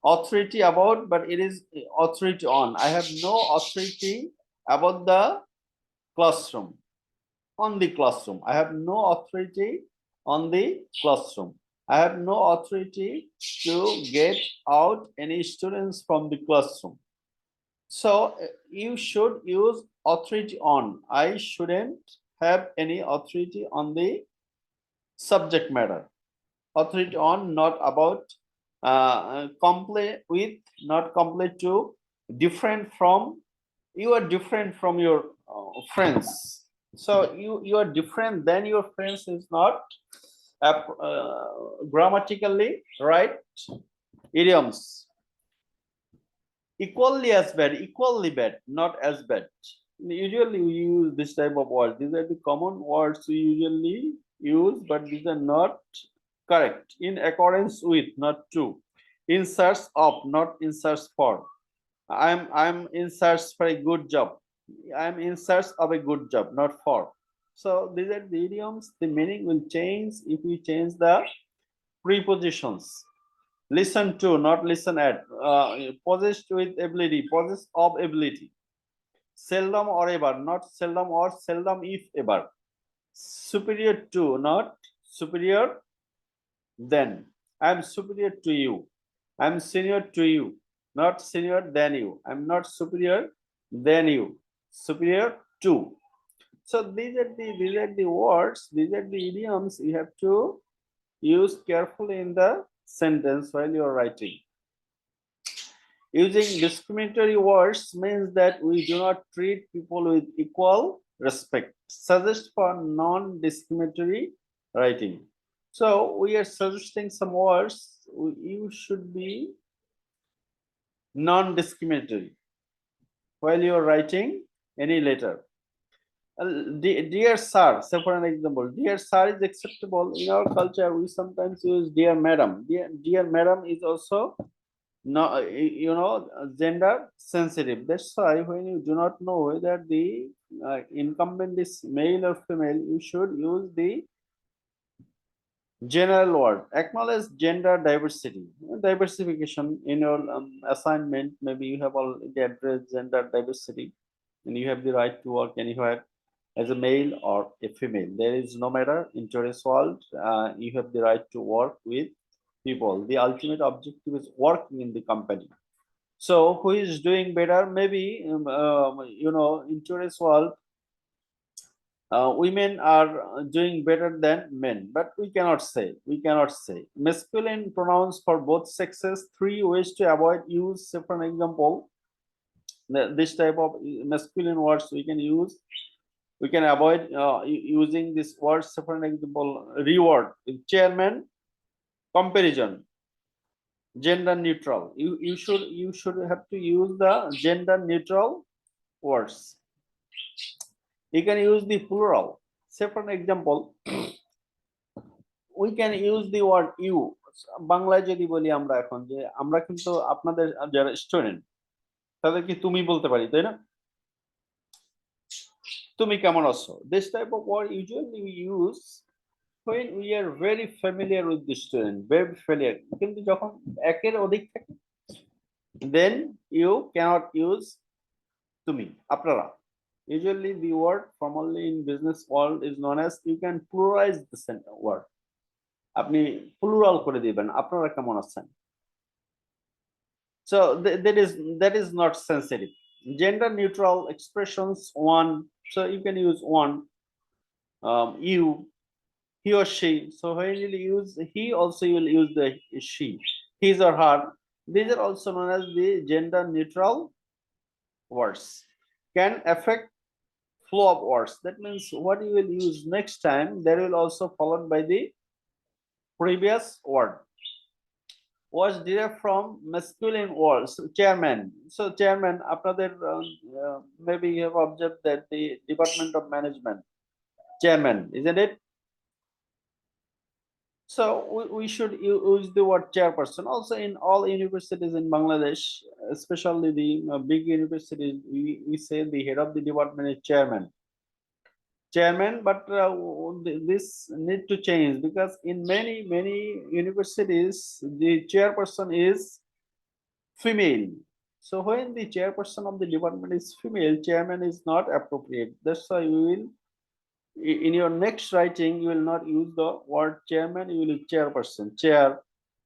S2: Authority about, but it is authority on. I have no authority about the classroom. On the classroom, I have no authority on the classroom. I have no authority to get out any students from the classroom. So you should use authority on. I shouldn't have any authority on the subject matter. Authority on, not about. Complete with, not complete to. Different from. You are different from your friends. So you are different than your friends is not grammatically right. Idioms. Equally as bad, equally bad, not as bad. Usually we use this type of words. These are the common words we usually use, but these are not correct. In accordance with, not to. In search of, not in search for. I'm in search for a good job. I'm in search of a good job, not for. So these are the idioms. The meaning will change if we change the prepositions. Listen to, not listen at. Possessed with ability, possessed of ability. Seldom or ever, not seldom or seldom if ever. Superior to, not superior than. I'm superior to you. I'm senior to you, not senior than you. I'm not superior than you. Superior to. So these are the words, these are the idioms you have to use carefully in the sentence while you are writing. Using discriminatory words means that we do not treat people with equal respect. Suggest for non-discriminatory writing. So we are suggesting some words. You should be non-discriminatory while you are writing any letter. Dear sir, say for an example, dear sir is acceptable. In our culture, we sometimes use dear madam. Dear madam is also no, gender sensitive. That's why when you do not know whether the incumbent is male or female, you should use the general word. Acknowledge gender diversity. Diversification in your assignment, maybe you have already addressed gender diversity, and you have the right to work anywhere as a male or a female. There is no matter in today's world, you have the right to work with people. The ultimate objective is working in the company. So who is doing better? Maybe in today's world, women are doing better than men, but we cannot say. Masculine pronouns for both sexes. 3 ways to avoid use. Say for an example, this type of masculine words we can use. We can avoid using this word. Say for an example, reward, chairman, comparison, gender neutral. You should have to use the gender neutral words. You can use the plural. Say for an example, we can use the word you. বাংলায় যদি বলি আমরা এখন যে আমরা কিন্তু আপনাদের যারা স্টুডেন্ট তাদেরকে তুমি বলতে পারি, তাই না? তুমি কেমন আছো? This type of word usually we use when we are very familiar with the student, very familiar. কিন্তু যখন একের অধিক থাকে, then you cannot use তুমি, আপনারা. Usually the word formerly in business world is known as, you can pluralize the word. আপনি plural করে দিবেন, আপনারা কেমন আছেন? So that is not sensitive. Gender neutral expressions, one, so you can use one, you, he or she. So when you use he, also you will use the she, his or her. These are also known as the gender neutral words. Can affect flow of words. That means what you will use next time, that will also followed by the previous word. Was derived from masculine words. Chairman. So chairman, আপনাদের maybe you have observed that the Department of Management, chairman, isn't it? So we should use the word chairperson. Also in all universities in Bangladesh, especially the big universities, we say the head of the department is chairman. But this need to change, because in many universities the chairperson is female. So when the chairperson of the department is female, chairman is not appropriate. That's why we will, in your next writing, you will not use the word chairman, you will use chairperson. Chair,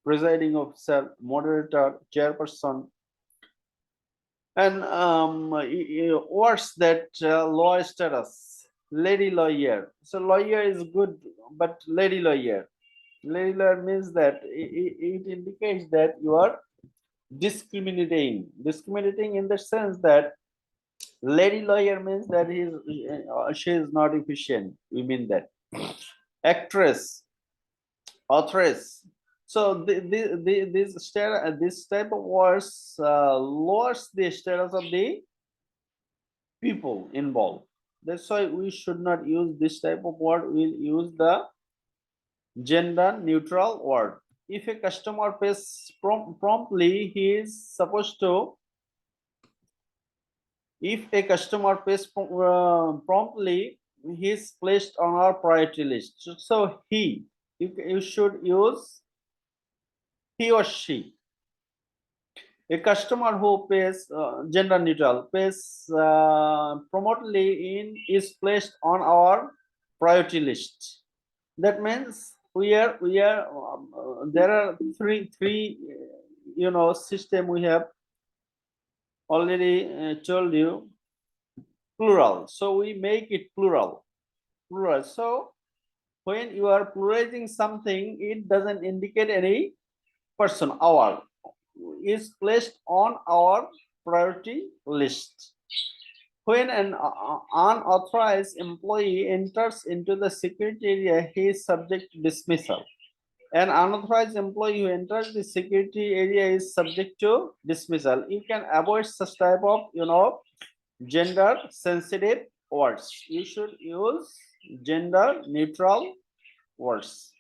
S2: presiding officer, moderator, chairperson. And words that law status, lady lawyer. So lawyer is good, but lady lawyer means that it indicates that you are discriminating in the sense that lady lawyer means that she is not efficient. We mean that. Actress, authoress. So this type of words lowers the status of the people involved. That's why we should not use this type of word. We'll use the gender neutral word. If a customer pays promptly, he is supposed to. If a customer pays promptly, he is placed on our priority list. So you should use he or she. A customer who pays gender neutral, pays promptly is placed on our priority list. That means there are three system we have already told you. Plural, so we make it plural. So when you are pluralizing something, it doesn't indicate any person. Our is placed on our priority list. When an unauthorized employee enters into the security area, he is subject to dismissal. An unauthorized employee who enters the security area is subject to dismissal. You can avoid such type of gender sensitive words. You should use gender neutral words.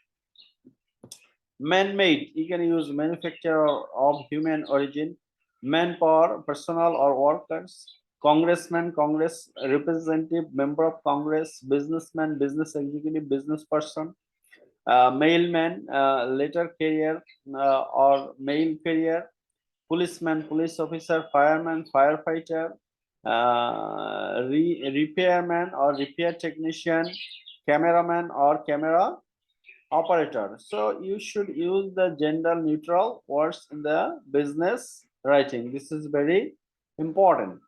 S2: Man-made, you can use manufacturer of human origin, manpower, personnel or workers, congressman, congress representative, member of congress, businessman, business executive, business person, mailman, letter carrier or mail carrier, policeman, police officer, fireman, firefighter, repairman or repair technician, cameraman or camera operator. So you should use the gender neutral words in the business writing. This is very important.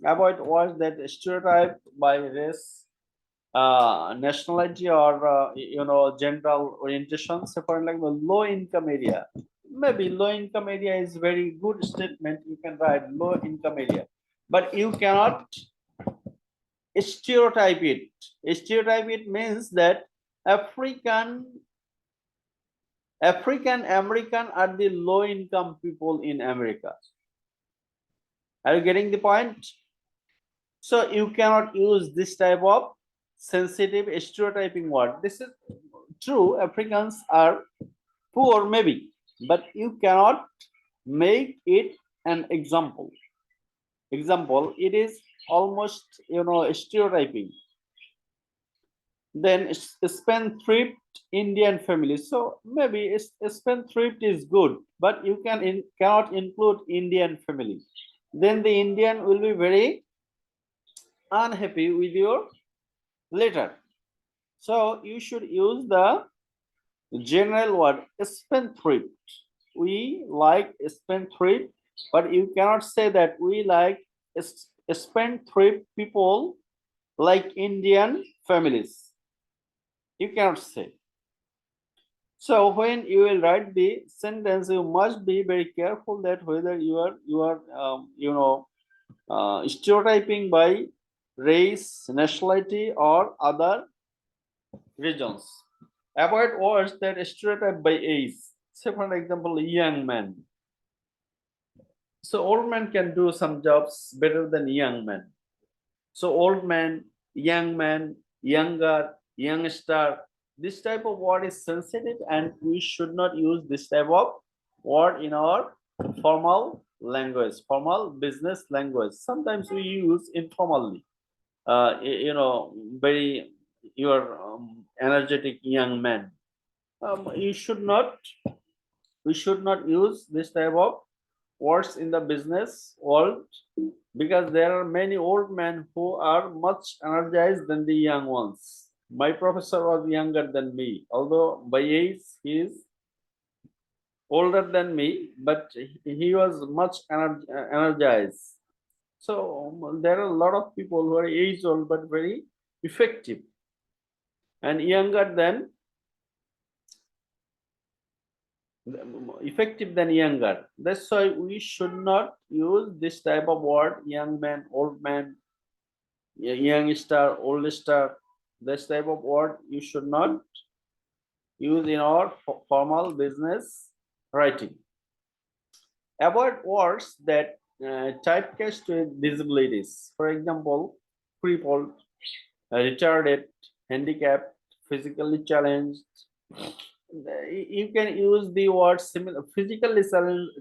S2: Avoid words that stereotype by race, nationality or general orientation. So for like the low income area, maybe low income area is very good statement. You can write low income area, but you cannot stereotype it. Stereotype it means that African American are the low income people in America. Are you getting the point? So you cannot use this type of sensitive stereotyping word. This is true. Africans are poor maybe, but you cannot make it an example. It is almost, stereotyping. Then spendthrift Indian family. So maybe spendthrift is good, but you cannot include Indian family. Then the Indian will be very unhappy with your letter. So you should use the general word spendthrift. We like spendthrift, but you cannot say that we like spendthrift people like Indian families. You cannot say. So when you will write the sentence, you must be very careful that whether you are stereotyping by race, nationality, or other regions. Avoid words that stereotype by age. Say for example, young man. So old man can do some jobs better than young man. So old man, younger, youngster. This type of word is sensitive, and we should not use this type of word in our formal language, formal business language. Sometimes we use informally. Very energetic young man. We should not use this type of words in the business world, because there are many old men who are much energized than the young ones. My professor was younger than me, although by age he is older than me, but he was much energized. So there are a lot of people who are age old but very effective, and younger than younger. That's why we should not use this type of word, young man, old man, youngster, oldster. This type of word you should not use in our formal business writing. Avoid words that typecast with disabilities. For example, crippled, retarded, handicapped, physically challenged. You can use the word similar. Physically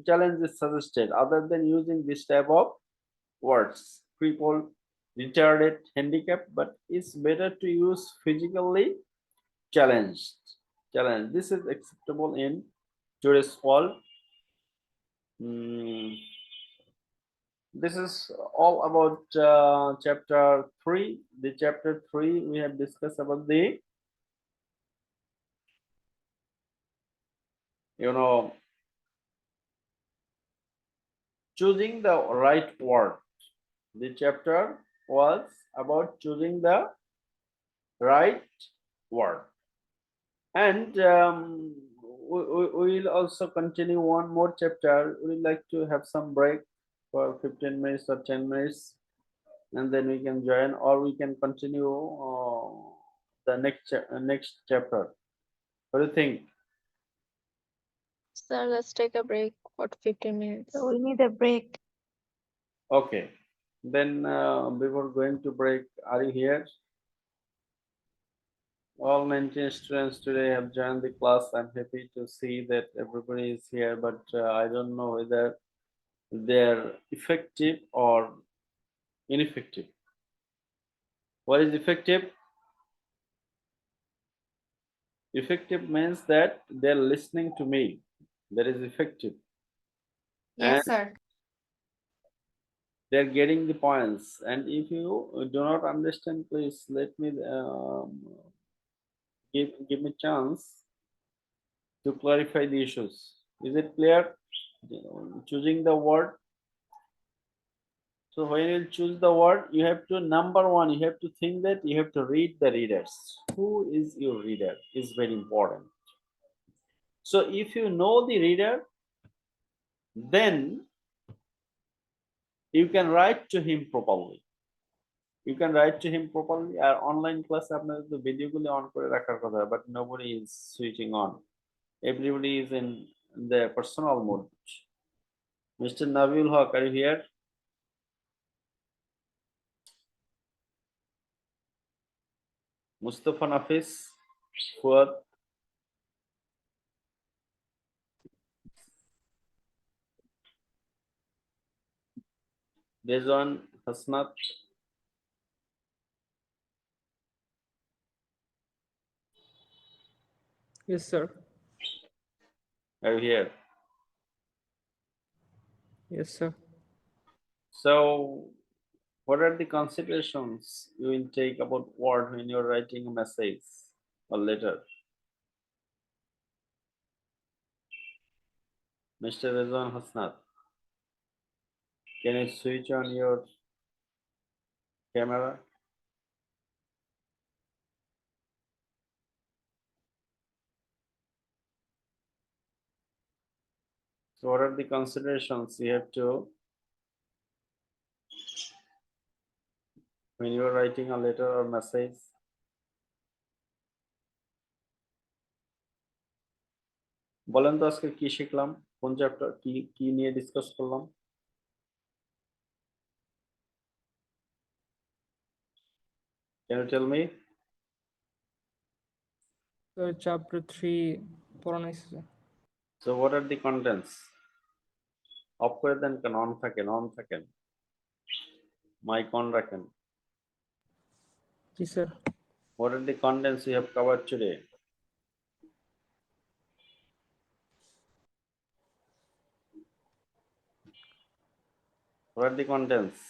S2: challenged is suggested other than using this type of words. Crippled, retarded, handicapped, but it's better to use physically challenged. This is acceptable in today's world. This is all about chapter 3. The chapter 3 we have discussed about the choosing the right word. The chapter was about choosing the right word, and we will also continue one more chapter. We would like to have some break for 15 minutes or 10 minutes, and then we can join, or we can continue the next chapter. What do you think?
S5: Sir, let's take a break for 15 minutes.
S3: So we need a break.
S2: Okay, then before going to break, are you here? All 19 students today have joined the class. I'm happy to see that everybody is here, but I don't know whether they're effective or ineffective. What is effective? Effective means that they're listening to me. That is effective.
S1: Yes,
S2: And
S1: sir.
S2: they're getting the points. And if you do not understand, please let me give me chance to clarify the issues. Is it clear? Choosing the word. So when you choose the word, you have to, number one, you have to think that you have to read the readers. Who is your reader is very important. So if you know the reader, then you can write to him properly. You can write to him properly. Our online class আপনাদের তো ভিডিওগুলো on করে রাখার কথা, but nobody is switching on. Everybody is in their personal mode. Mr. Nabil Haq, are you here? Mustafa Nafis, Fuad, Dejan, Hasnat,
S9: Yes, sir.
S2: are you here?
S9: Yes, sir.
S2: So, what are the considerations you will take about word when you're writing a message or letter? Mr. Rizwan Hasnat, can you switch on your camera? So, what are the considerations you have to when you're writing a letter or message? বলেন তো আজকে কি শিখলাম, কোন chapter কি কি নিয়ে discuss করলাম? Can you tell me?
S9: Sir, chapter 3 পড়ানো হয়েছে, sir.
S2: So what are the contents? Of করে দেন কেন, অন থাকেন, অন থাকেন, মাইক অন রাখেন।
S9: জি sir.
S2: What are the contents we have covered today? What are the contents?